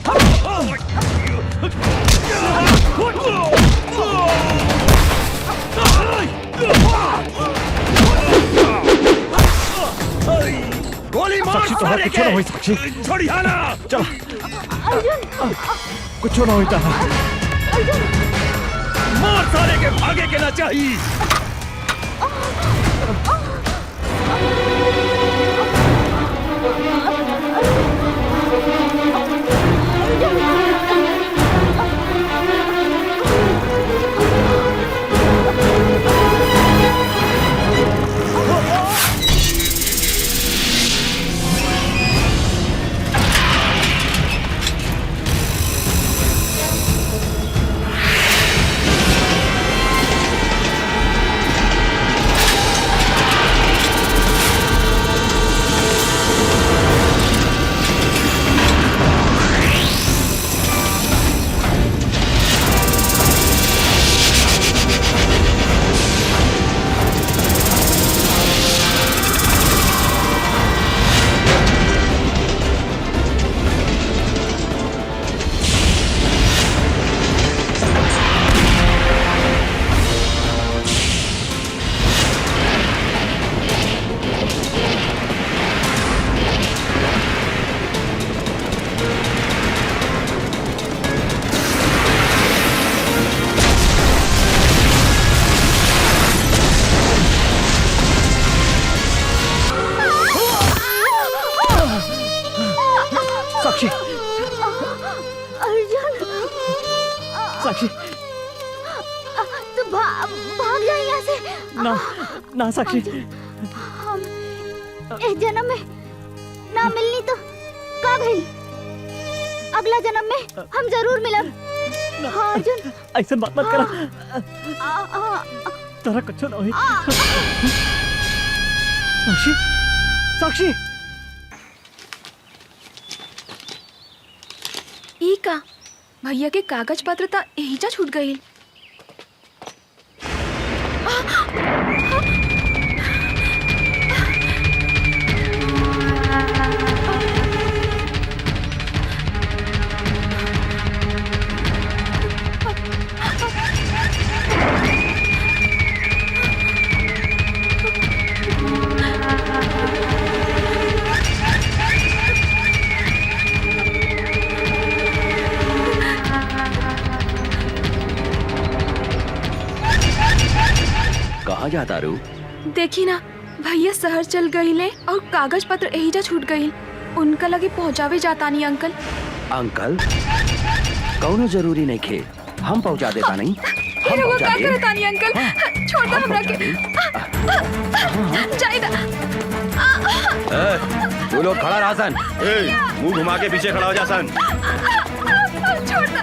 गोली मार साक्षी, सारे कुछ ना हुई के। साक्षी। छोड़िया ना। चल, कुछ ना होता है। मार सारे के, भागे के ना चाहिए। साक्षी, अर्जुन, साक्षी, तू भाग जा यहाँ से। ना ना साक्षी, हम इस जन्म में ना मिलनी तो का भई, अगला जन्म में हम जरूर मिलब। हाँ अर्जुन, ऐसे बात मत करा। तेरा कुछ ना हुई। साक्षी, साक्षी, ई का भैया के कागज पत्र ता एहिजा छूट गई। कहाँ जाता रू? देखी ना भैया शहर चल गईले और कागज पत्र एहिजा छूट गई। उनका लगे पहुँचावे जाता नहीं अंकल। अंकल कौनो जरूरी नहीं खे, हम पहुँचा देता नहीं। फिर वो का करता नहीं अंकल, छोड़ दो हमरा के। जाई ना। तू लोग खड़ा रहा सन। मुंह घुमा के पीछे खड़ा हो जा सन। छोड़ दो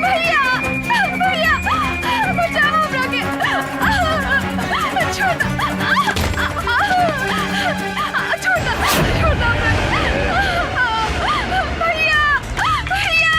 भैया, भैया बचाओ हमरा के। छोड़ दो, छोड़ दो, छोड़ दो हमरा के। भैया, भैया, भैया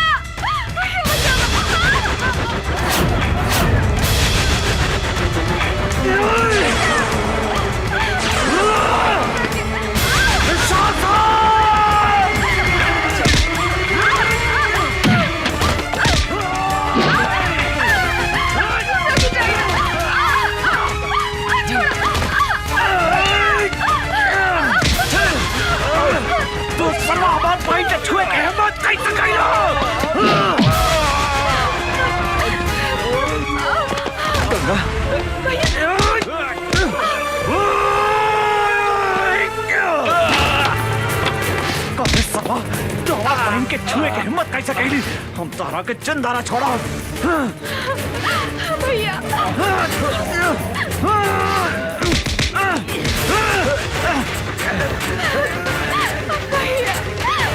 के छुए के हिम्मत कैसे कैली? हम तारा के चंदारा छोड़ा। भैया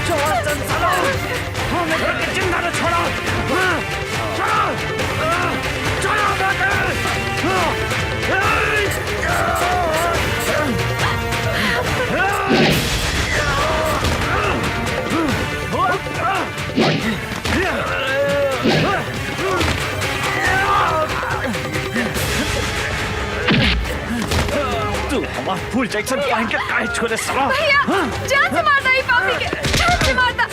छोड़ा चंदारा, हमें घर के चंदारा छोड़ा। तू हमारा फुल जैक्सन पहन के काहे छोड़े साला? भैया जान से मारता ही पापी के, जान से मारता।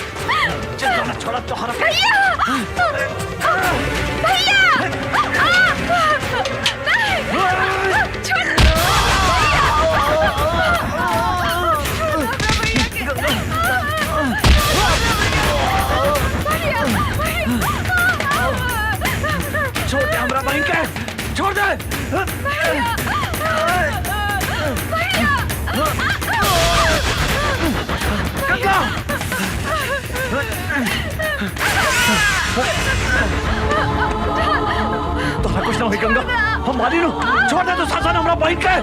चंदारा छोड़ा तो हरा। भैया भैया नहीं छोड़ छोड़ दे हमरा बहन के, छोड़ दे। तोरा कुछ ना होई गंगा, हम मारी नु। छोड़ दे तू सासन हमरा बहन के।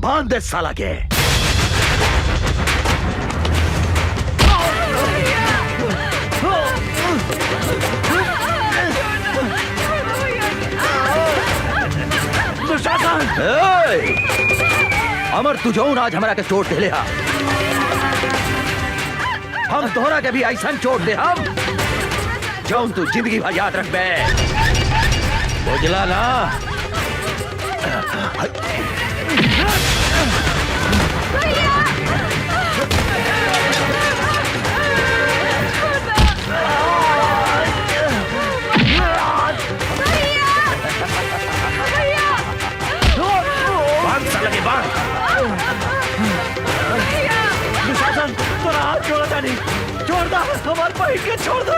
बांध दे साला के। अमर तू जौन आज हमरा के चोट दे ले हा, हम तोहरा के भी ऐसा चोट दे हम जौन तू जिंदगी भर याद रख बे। बुझला ना? छोड़ दो हमारे भाई के, छोड़ दो।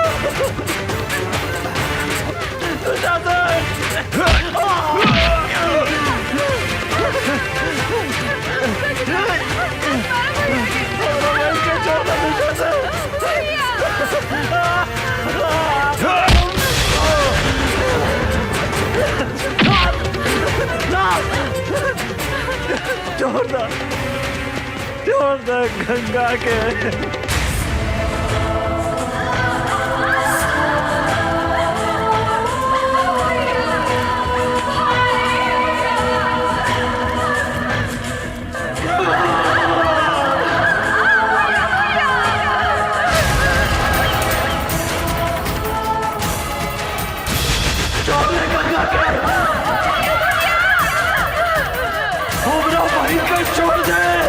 छोड़ दो गंगा के। छोड़ दे।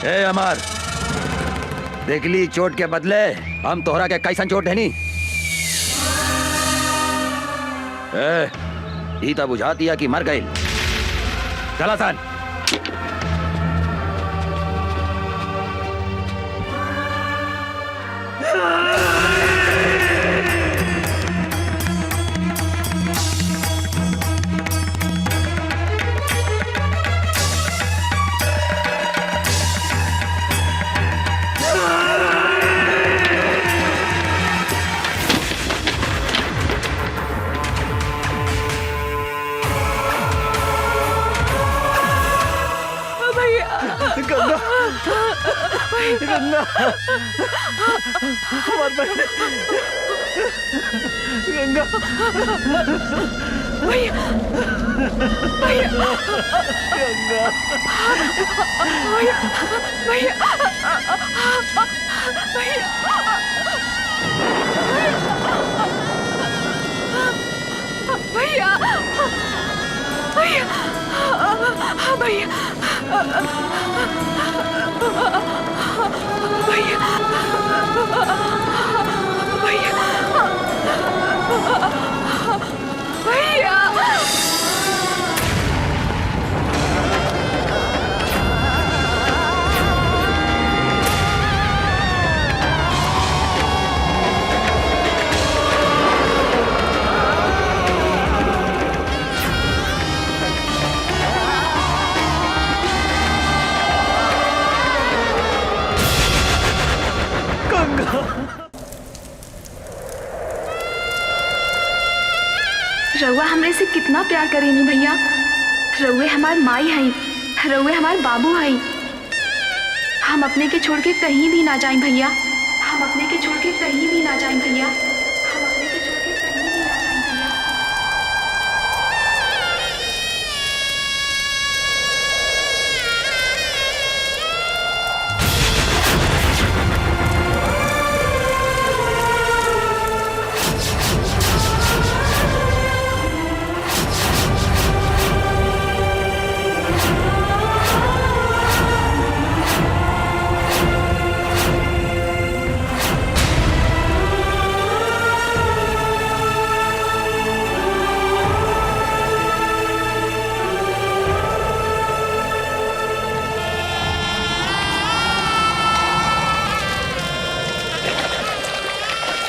ए अमर, देखली चोट के बदले हम तोहरा के कैसन चोट है नी? ई तो बुझा दिया कि मर गई। चला सन। गंगा, गंगा, हमार बहन, गंगा, भैया, भैया, गंगा, भैया, भैया, भैया, भैया, भैया, भैया, भैया, रउआ हमरे से कितना प्यार करेनी भैया। रउए हमार माई हई, रउए हमार बाबू हई। हम अपने के छोड़ के कहीं भी ना जाएं भैया। हम अपने के छोड़ के कहीं भी ना जाएं भैया। हम अपने के छोड़ के कहीं भी ना जाएं भैया।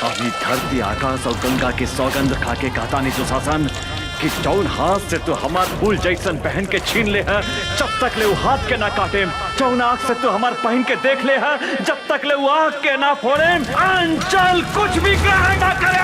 अभी धरती आकाश और गंगा की सौगंध खा के कहता नहीं दुशासन कि जौन हाथ से तू हमार फूल जैसन पहन के छीन ले है, जब तक ले वो हाथ के ना काटे। जौन आँख से तू हमार पहन के देख ले है, जब तक ले वो आँख के ना फोड़े। अंचल कुछ भी ग्रहण ना करे।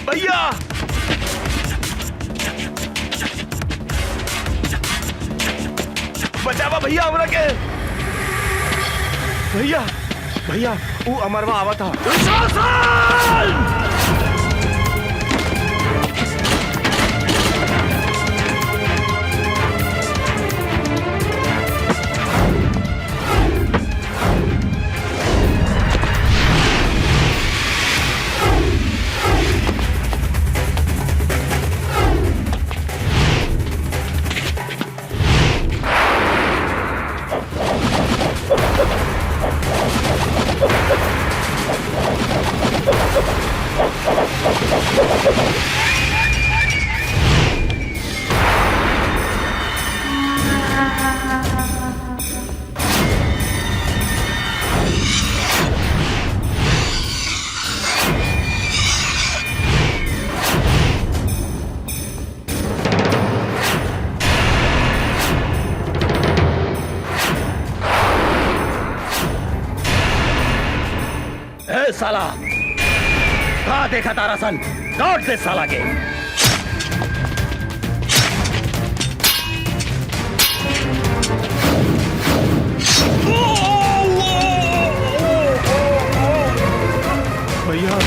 भैया, बचावा भैया हमरा के। भैया, भैया, वो अमरवा आवा था। साला। कहा देखा तारा सन, लौट दे साला के। भैया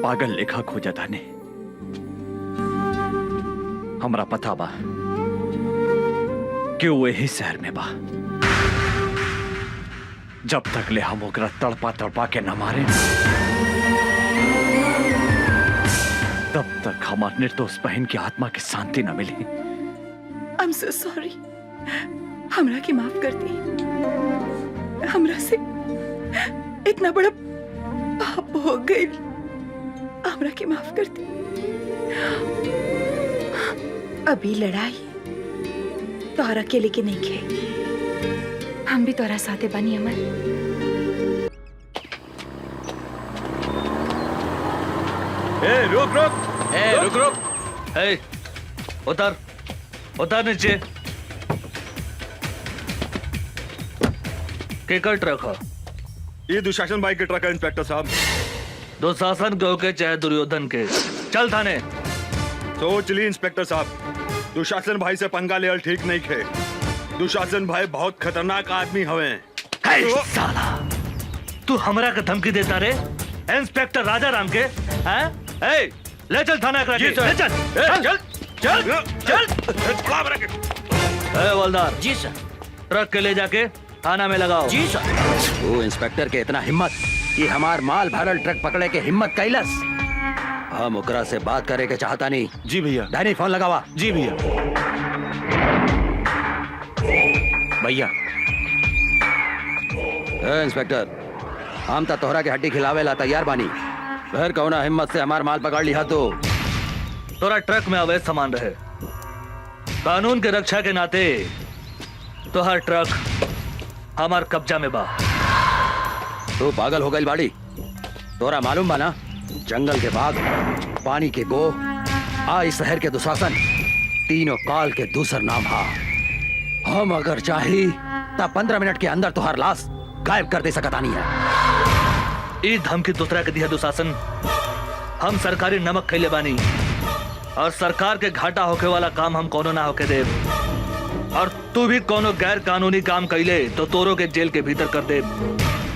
पागल लेखा खोजा थाने। हमरा पता बा कि वो यही शहर में बा। जब तक ले हम ओकरा तड़पा तड़पा के न मारे, तब तक हमार निर्दोष बहन की आत्मा की शांति न मिली। I am so sorry. हमरा के माफ कर दी। हमरा से इतना बड़ा पाप हो गई। हमरा के माफ कर दी। अभी लड़ाई तोहरा अकेले के नहीं खे, हम भी तोहरा साथे बनी अमर। रुक रुक रुक रुक। उतर उतर नीचे। केकर ट्रक है? ये दुशासन भाई के ट्रक है इंस्पेक्टर साहब। दुशासन के होके चाहे दुर्योधन के, चल थाने। सोच ली इंस्पेक्टर साहब, दुशासन भाई से पंगा लेवल ठीक नहीं खे। दुशासन भाई बहुत खतरनाक आदमी हवे। साला तू हमरा के धमकी देता रे इंस्पेक्टर राजा राम के? हैं? ए, ले चल थाना करा के। ले चल चल चल चल। ए हवलदार जी सर। ट्रक के ले जाके थाना में लगाओ। जी सर। वो इंस्पेक्टर के इतना हिम्मत कि हमार माल भरल ट्रक पकड़े के हिम्मत कैलस। हम ओकरा से बात करे के चाहता नहीं। जी भैया। डैनी फोन लगावा। जी भैया। भैया इंस्पेक्टर, हम तो तोहरा के हड्डी खिलावे ला तैयार बानी। फिर कौना हिम्मत से हमार माल पकड़ लिया तो? तोरा ट्रक में अवैध सामान रहे, कानून के रक्षा के नाते तो हर ट्रक हमार कब्जा में बा। तू पागल हो गई बाड़ी। तोरा मालूम बा ना, जंगल के बाघ, पानी के गो, आई शहर के दुशासन, तीनों काल के दूसर नाम हा। हम अगर चाही तब 15 मिनट के अंदर तुहार लाश गायब कर दे सकता नहीं है। ई धमकी दूसरा के दिया दुशासन। हम सरकारी नमक खैले बानी और सरकार के घाटा होके वाला काम हम कोनो ना होके दे। और तू भी कोनो गैर कानूनी काम कैले तो तोरो के जेल के भीतर कर दे।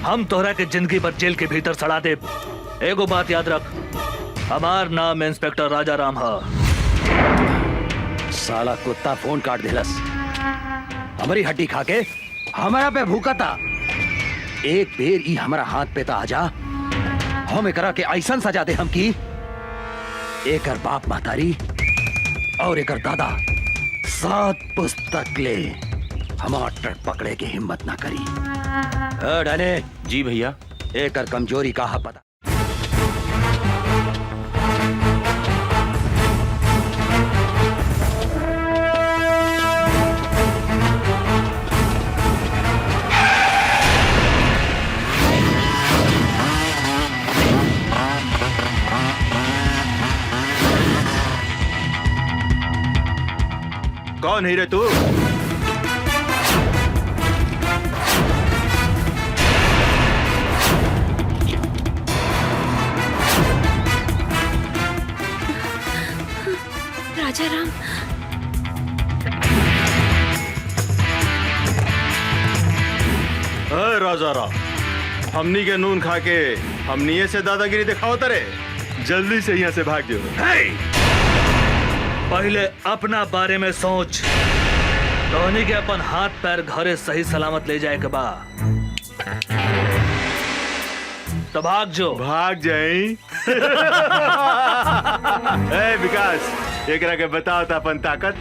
हम तोहरा के जिंदगी पर जेल के भीतर सड़ा दे। एगो बात याद रख, हमार नाम इंस्पेक्टर राजा राम हा। साला कुत्ता फोन काट देलस। हमारी हड्डी खा के हमारा पे भूखा था। एक बेर ई हमारा हाथ पे ता आजा, हम एकरा के ऐसन सजा दे हम की एकर बाप महतारी और एकर दादा 7 पुस्तक ले हमार ट्रक पकड़े के हिम्मत ना करी। डने। जी भैया। एकर कमजोरी का हा पता। कौन ही रे तू? राजा राम, राजा राम, हमनी के नून खा के हमनी से दादागिरी दिखाओ तरे। जल्दी से यहाँ से भाग जाओ। पहले अपना बारे में सोच। धोनी के अपन हाथ पैर घरे सही सलामत ले जाए के बा तो भाग जो। भाग जाई। ए विकास, एकरा के बताओ था अपन ताकत।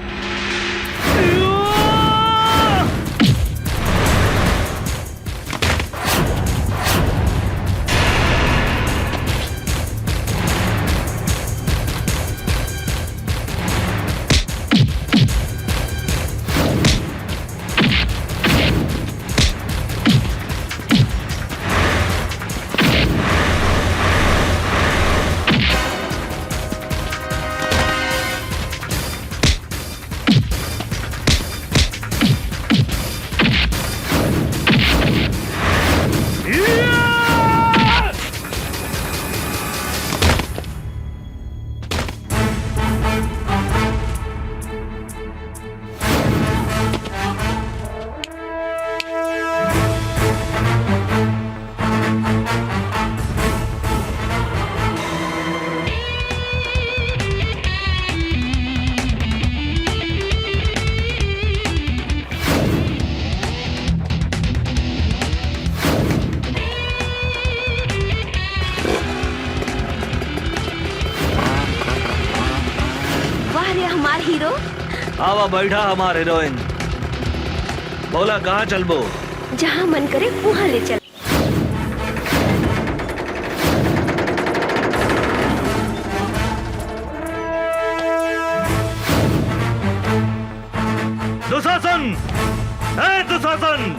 हीरो। आवा बैठा हमारे हीरोइन। बोला कहाँ चलबो? जहाँ मन करे वहाँ ले चल। दुशासन, दुशासन,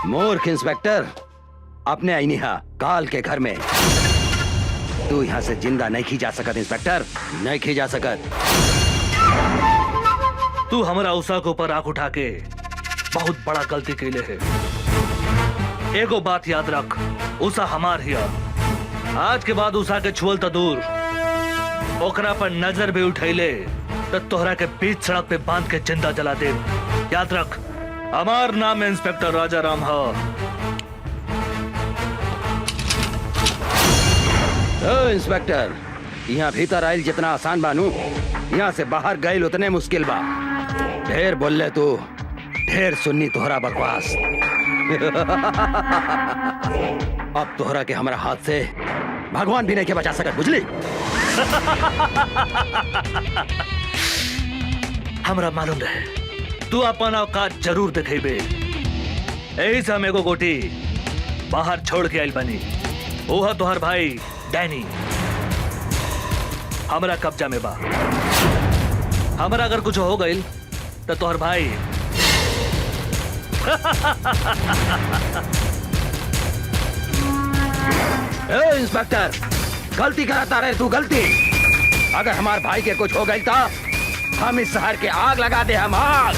मूर्ख इंस्पेक्टर, अपने आईनिहा काल के घर में तू यहाँ से जिंदा नहीं खी जा सकत। इंस्पेक्टर, नहीं खी जा सकत। तू हमारा उषा के ऊपर आंख उठा के बहुत बड़ा गलती कैले है। एगो बात याद रख, उषा हमार हिया। आज के बाद उषा के छुअल तो दूर, ओकरा पर नजर भी उठैले तो तोहरा के बीच सड़क पे बांध के जिंदा जला दे। याद रख, हमार नाम इंस्पेक्टर राजा राम है। इंस्पेक्टर, यहाँ भीतर आयल जितना आसान बानू, यहाँ से बाहर गए उतने मुश्किल बा। ढेर बोले तू, ढेर सुन्नी तोहरा बकवास। अब तोहरा के हमारा हाथ से भगवान भी नहीं के बचा सकत, बुझली? हमरा मालूम रहे तू अपन औकात जरूर दिखेबे। यही से हम एगो गोटी बाहर छोड़ के आइल बनी। ओह तोहर भाई डैनी हमरा कब्जा में बा। हमरा अगर कुछ हो गई तो तोहर भाई इंस्पेक्टर, गलती कराता रहे तू, गलती। अगर हमारे भाई के कुछ हो गई था, हम इस शहर के आग लगा दे। हम आग।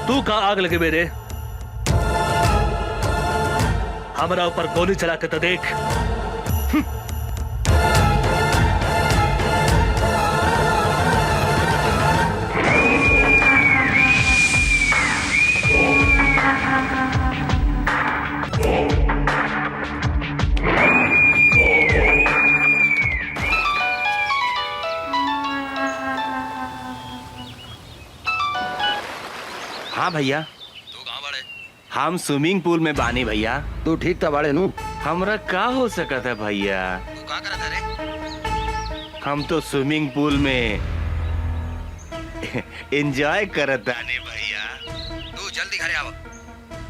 तू का आग लगे मेरे? हमारा ऊपर गोली चला के तो देख। हाँ भैया, तू कहाँ बड़े? हम स्विमिंग पूल में बानी भैया। तू ठीक था बाड़े नू? हमरा का हो सकता है भैया? तू हम तो स्विमिंग पूल में एंजॉय करत आने भैया। तू जल्दी घरे आओ।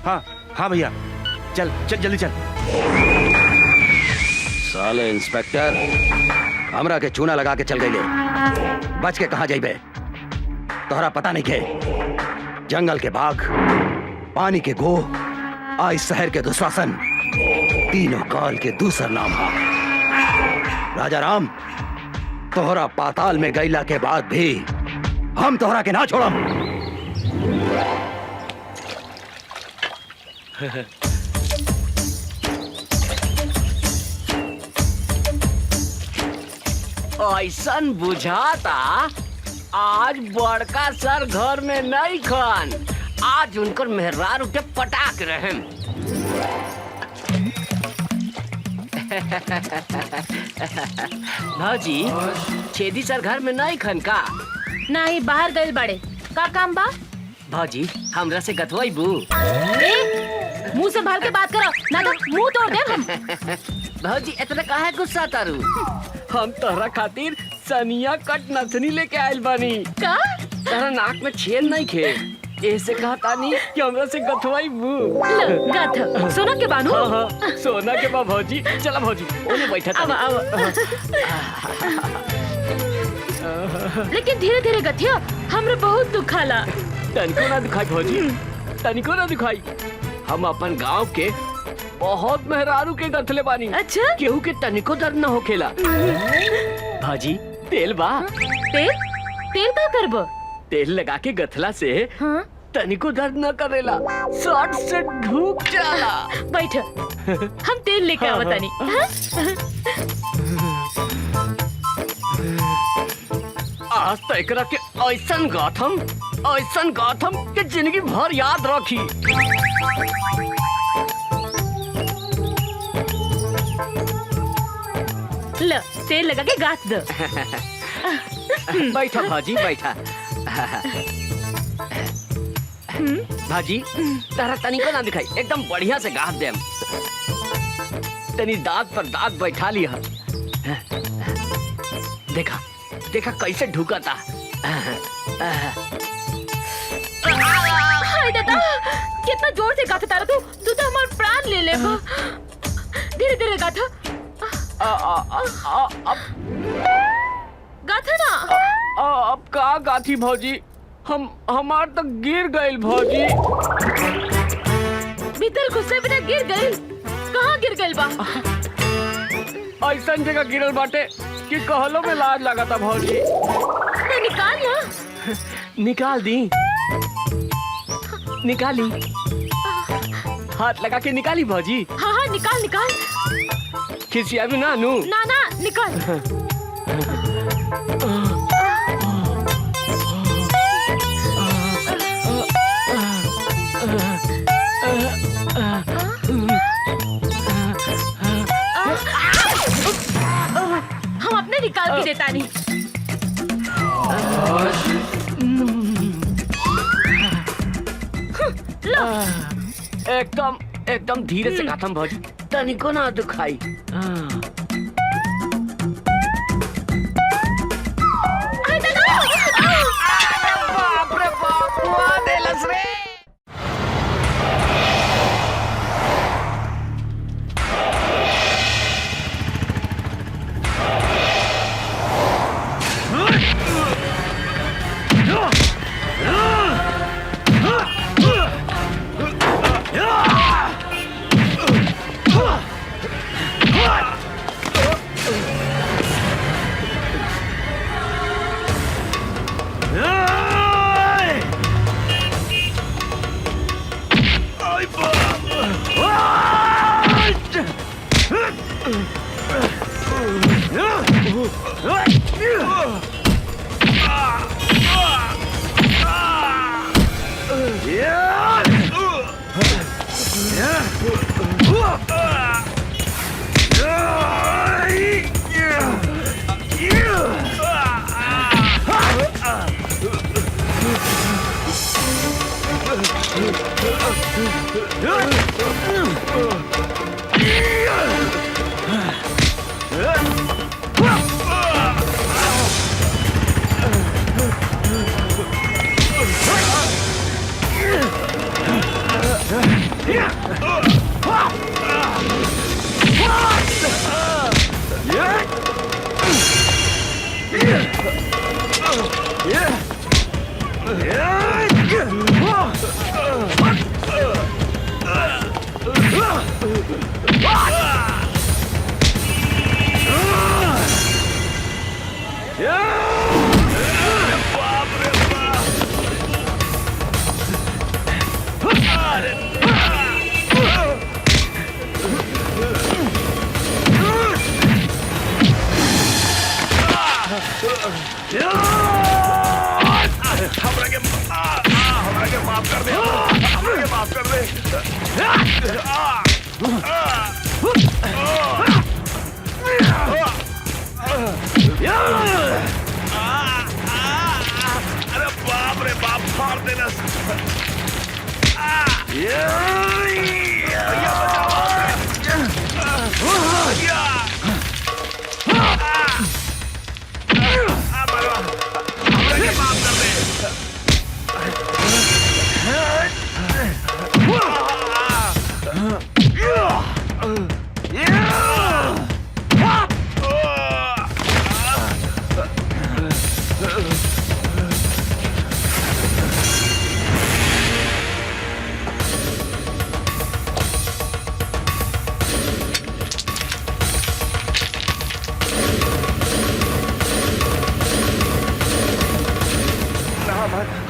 हाँ हाँ भैया, चल चल जल्दी चल। साले इंस्पेक्टर हमरा के चूना लगा के चल गए, बच के कहाँ जाइबे? तोहरा पता नहीं के जंगल के बाघ, पानी के गो, आज शहर के दुशासन, तीनों काल के दूसर नाम है। राजा राम, तोहरा पाताल में गईला के बाद भी हम तोहरा के ना छोड़म। ऐसन बुझाता आज बड़का सर घर में नहीं खन, आज उनकर मेहरार उठे पटाक रहे। भाजी, छेदी सर घर में नहीं खन का? नहीं, बाहर गए बड़े। का काम बा? भाजी, हमरा से गथवाई बू। मुंह संभाल के बात करो, ना तो मुंह तोड़ दे हम। भाजी, इतना काहे गुस्सा तारू? हम तोहरा खातिर सनिया कट नथनी लेके आइल बानी। का? तोहरा नाक में छेद नहीं खे, ऐसे कहता नहीं कि हमरा से गथवाई बू। गथ सोना के बानू? हाँ हाँ, सोना के बा भौजी। चला भौजी, ओने बैठा था। लेकिन धीरे धीरे गथिया, हमरे बहुत दुखाला। तनिको ना दुखाई भौजी, तनिको ना दुखाई। हम अपन गांव के बहुत मेहरारू के गथले बानी। अच्छा? केहू के तनिको दर्द न होखेला। भाजी, तेल बा? तेल? तेल का करबो? तेल लगा के गथला से हाँ? तनिको दर्द न करेला, सट से ढूक जाला। बैठ, हम तेल लेके आवतानी। आज तो एकरा के ऐसन गाथम के जिंदगी भर याद रखी। ल, तेल लगा के गाथ दो। बैठा भाजी, बैठा। भाजी, तारा तनिको ना दिखाई, एकदम बढ़िया से गाथ देम। तनी दांत पर दांत बैठा लिया। देखा देखा कैसे ढुकता। हाय दादा, कितना जोर से गाथा तारा तू तो हमारा प्राण ले लेगा। धीरे धीरे गाथा। गाथा ना। अब का गाथी भौजी, हमार तो गिर गइल भौजी। भीतर घुसे बिना गिर गइल? कहाँ गिर गइल बा? ऐसन जगह गिरल बाटे कि कहलो में लाज लगाता भौजी। तो निकाल ना। निकाल दी, निकाली। हाथ लगा के निकाली भौजी। हाँ हाँ, निकाल निकाल। खिसिया भी ना नू। ना ना, निकाल। हम अपने निकाल के देता नहीं। एकदम धीरे से गाथम भौजी, तनिको ना दुखाई। बाप रे बाप, मुआ देलस रे।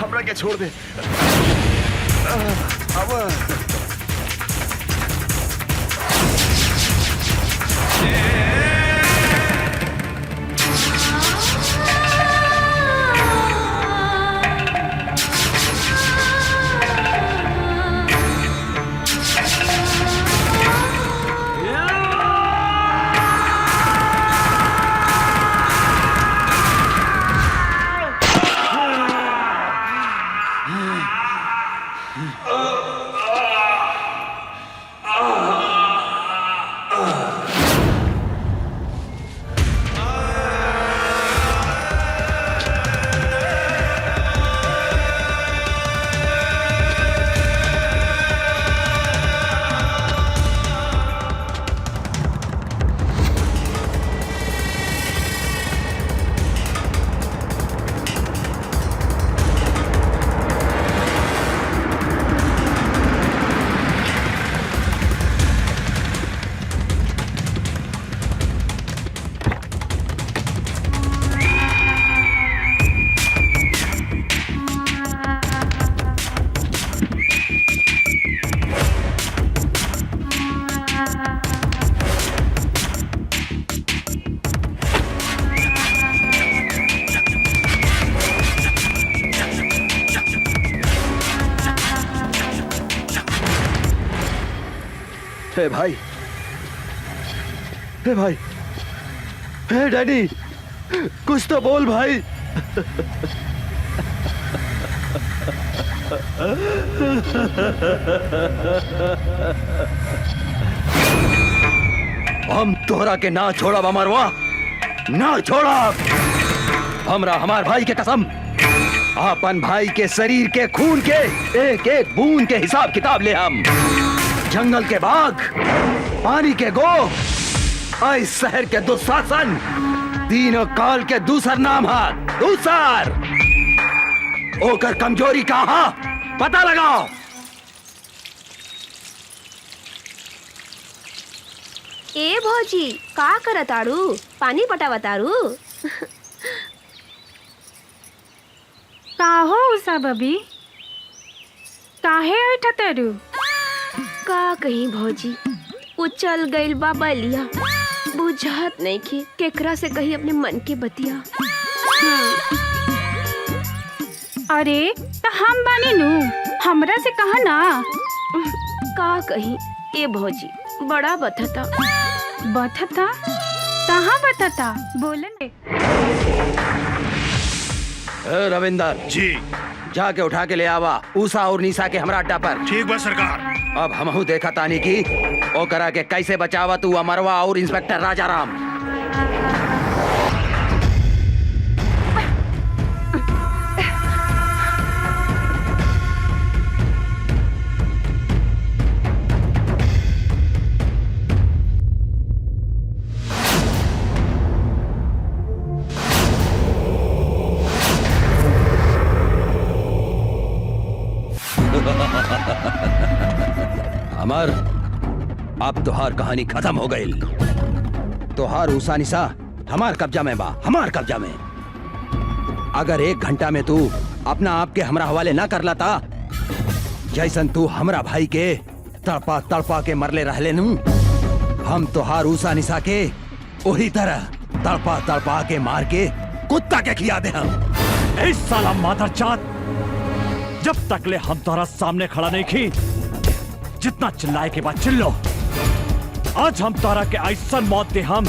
हमरा के छोड़ दे। अब हे भाई, हे भाई, हे डैडी, कुछ तो बोल भाई। हम तोहरा के ना छोड़ा अमरवा, ना छोड़ा। हमरा हमार भाई के कसम, अपन भाई के शरीर के खून के एक एक बूंद के हिसाब किताब ले हम। जंगल के बाघ, पानी के गो, इस शहर के दुशासन, तीनों काल के दूसर नाम है दूसर। ओकर कमजोरी कहा पता लगाओ। ए भौजी का करताड़ू? पानी पटावताड़ू? का हो उषा बबी, काहे उठतरू? का कहीं भौजी, उचल गइल बा बलिया, बुझात नहीं के केकरा से कही अपने मन के बतिया। अरे तो हम बानी नू, हमरा से कहा ना। का कहीं ए भौजी, बड़ा बथता। बथता? कहाँ बथता? बोलन। रविंदर जी जाके उठा के ले आवा उषा और निशा के हमरा अड्डा पर। ठीक बा सरकार। अब हमहू देखा तानी की ओ करा के कैसे बचावा तू अमरवा और इंस्पेक्टर राजाराम। अमर, अब तुहार कहानी खत्म हो गई। तुहार ऊसा निशा हमार कब्जा में बा, हमार कब्जा में। अगर 1 घंटा में तू अपना आप के हमरा हवाले ना कर लाता, जैसन तू हमरा भाई के तड़पा तड़पा के मरले रहले नू, हम तुहार ऊसा निशा के वही तरह तड़पा तड़पा के मार के कुत्ता के खिया दे हम। इस साला मादरजात, जब तक ले हम तुम्हारा सामने खड़ा नहीं की, जितना चिल्लाए के बाद चिल्लो। आज हम तोहरा के ऐसा मौत दे हम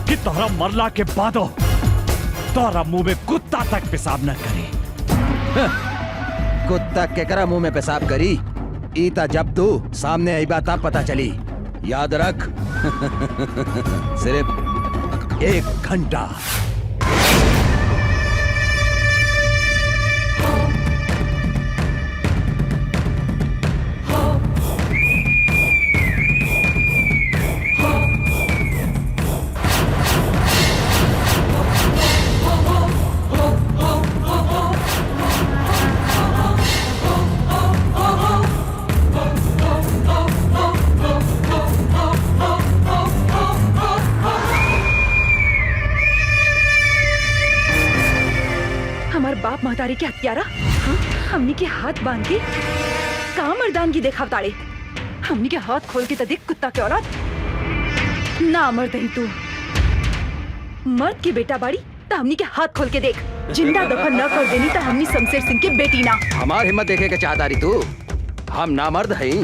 कि तोहरा मरला के बादो तोहरा मुंह में कुत्ता तक पेशाब न करी। कुत्ता केकरा मुंह में पेशाब करी, ईता जब तू सामने आई बात पता चली। याद रख, सिर्फ 1 घंटा। बाप महतारी के हत्यारा, हमनी के हाथ बांध के कहाँ मर्दानगी देखाव ताड़े। हमनी के हाथ खोल के तो देख कुत्ता के औलाद। ना मर्द ही तू, मर्द की बेटा बाड़ी तो हमनी के हाथ खोल के देख। जिंदा दफन न कर देनी तो हमनी शमशेर सिंह के बेटी ना। हमार हिम्मत देखे के चाहता रही तू, हम ना मर्द हैं।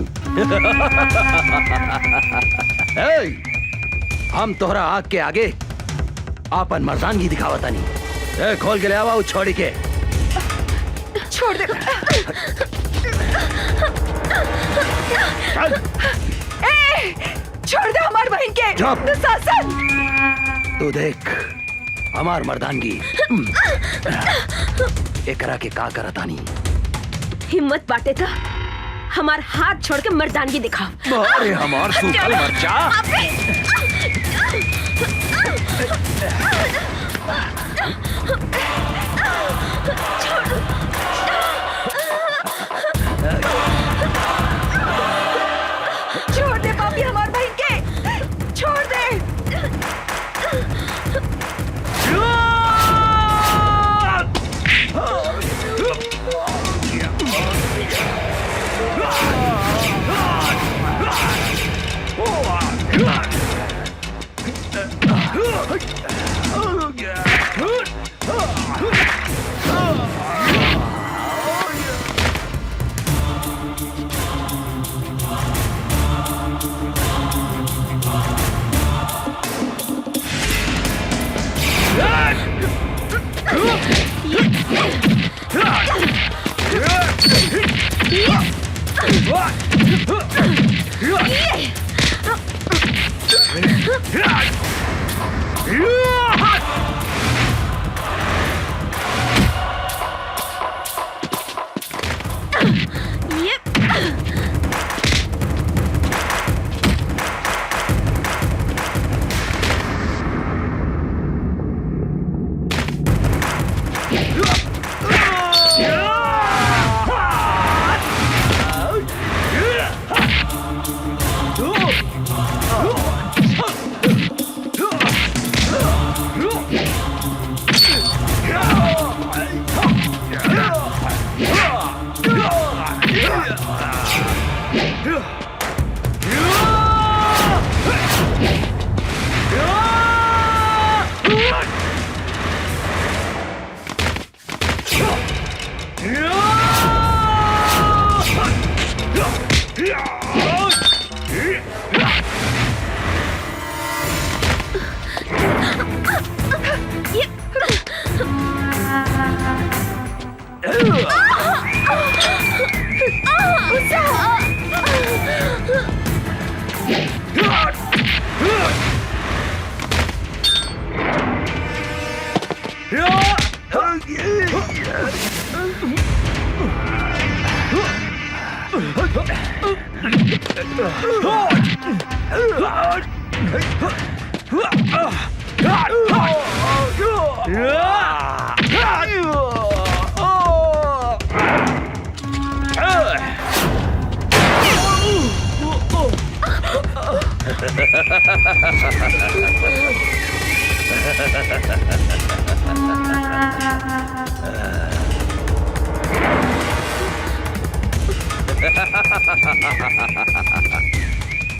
हम तोहरा आग के आगे आपन मर्दानगी दिखावता नहीं। खोल के ले आवा छोड़ी के। छोड़ दे। छोड़ दे हमार बहन के। दुशासन, तू देख हमार मर्दानगी एकरा के का करतानी। हिम्मत बाटे था हमार हाथ छोड़ के मर्दानगी दिखाओ। अरे हमार सूखल मर्चा। छोड़ दे पापी हमार बहन के, छोड़ दे।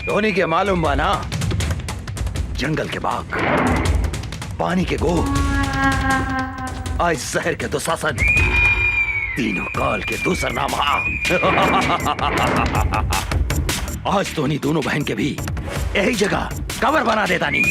धोनी के मालूम बा ना, जंगल के बाघ, पानी के गो, आज शहर के दुशासन, तीनों काल के दूसर नाम हा। आज धोनी दोनों बहन के भी यही जगह कवर बना देता नहीं।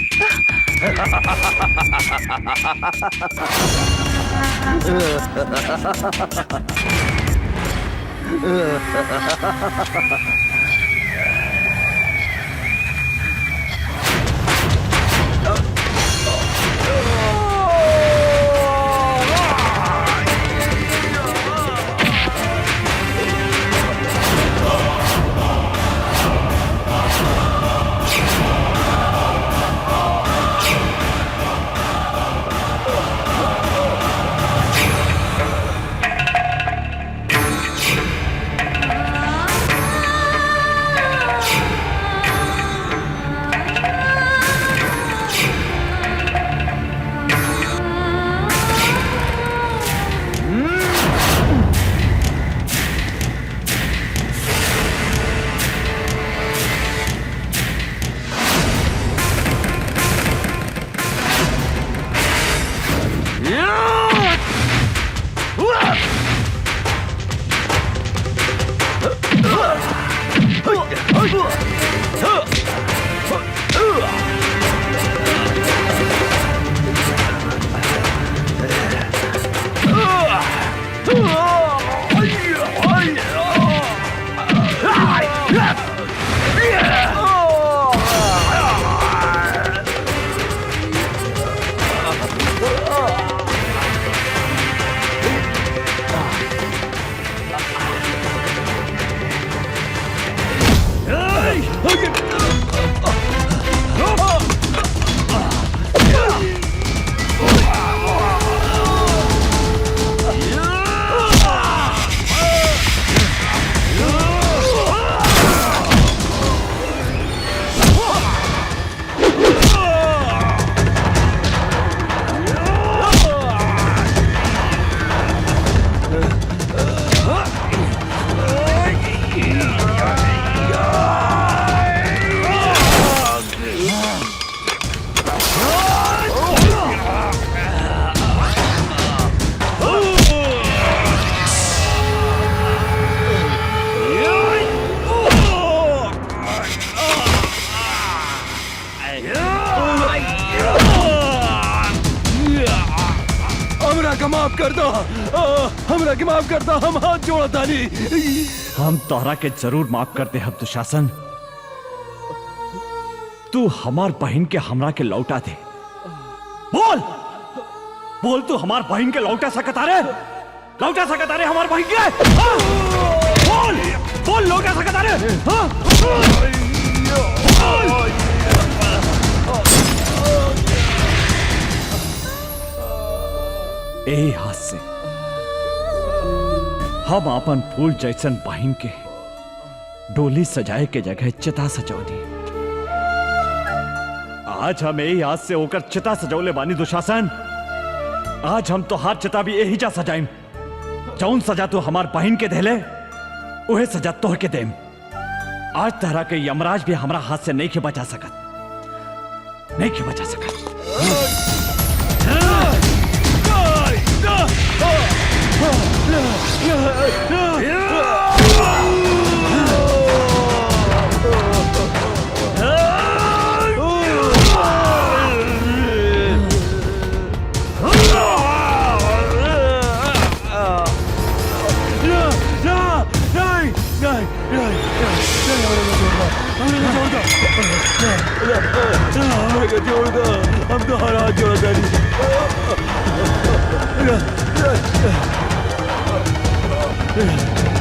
माफ कर दो, हमरा के माफ कर दो, हम हाथ जोड़ा तानी। हम तोहरा के जरूर माफ करते हम दुशासन, तू हमार बहन के हमरा के लौटा दे। बोल बोल, तू हमार बहन के लौटा सकता रे? लौटा सकता रे हमार बहन के? हाँ? बोल बोल, लौटा सकता रे? हाँ? यही हाथ से हम अपन फूल जैसन बहन के डोली सजाए के जगह चिता सजौनी। आज हम यही हाथ से होकर चिता सजौले बानी दुशासन। आज हम तो हाथ चिता भी यही जा सजाइम। जौन सजा तू हमार बहन के देले उहे सजा तोह के देम। आज तरह के यमराज भी हमरा हाथ से नहीं के बचा सकत, नहीं के बचा सकत। जोड़ दो, हम तो हर हाथ जोड़ा नहीं।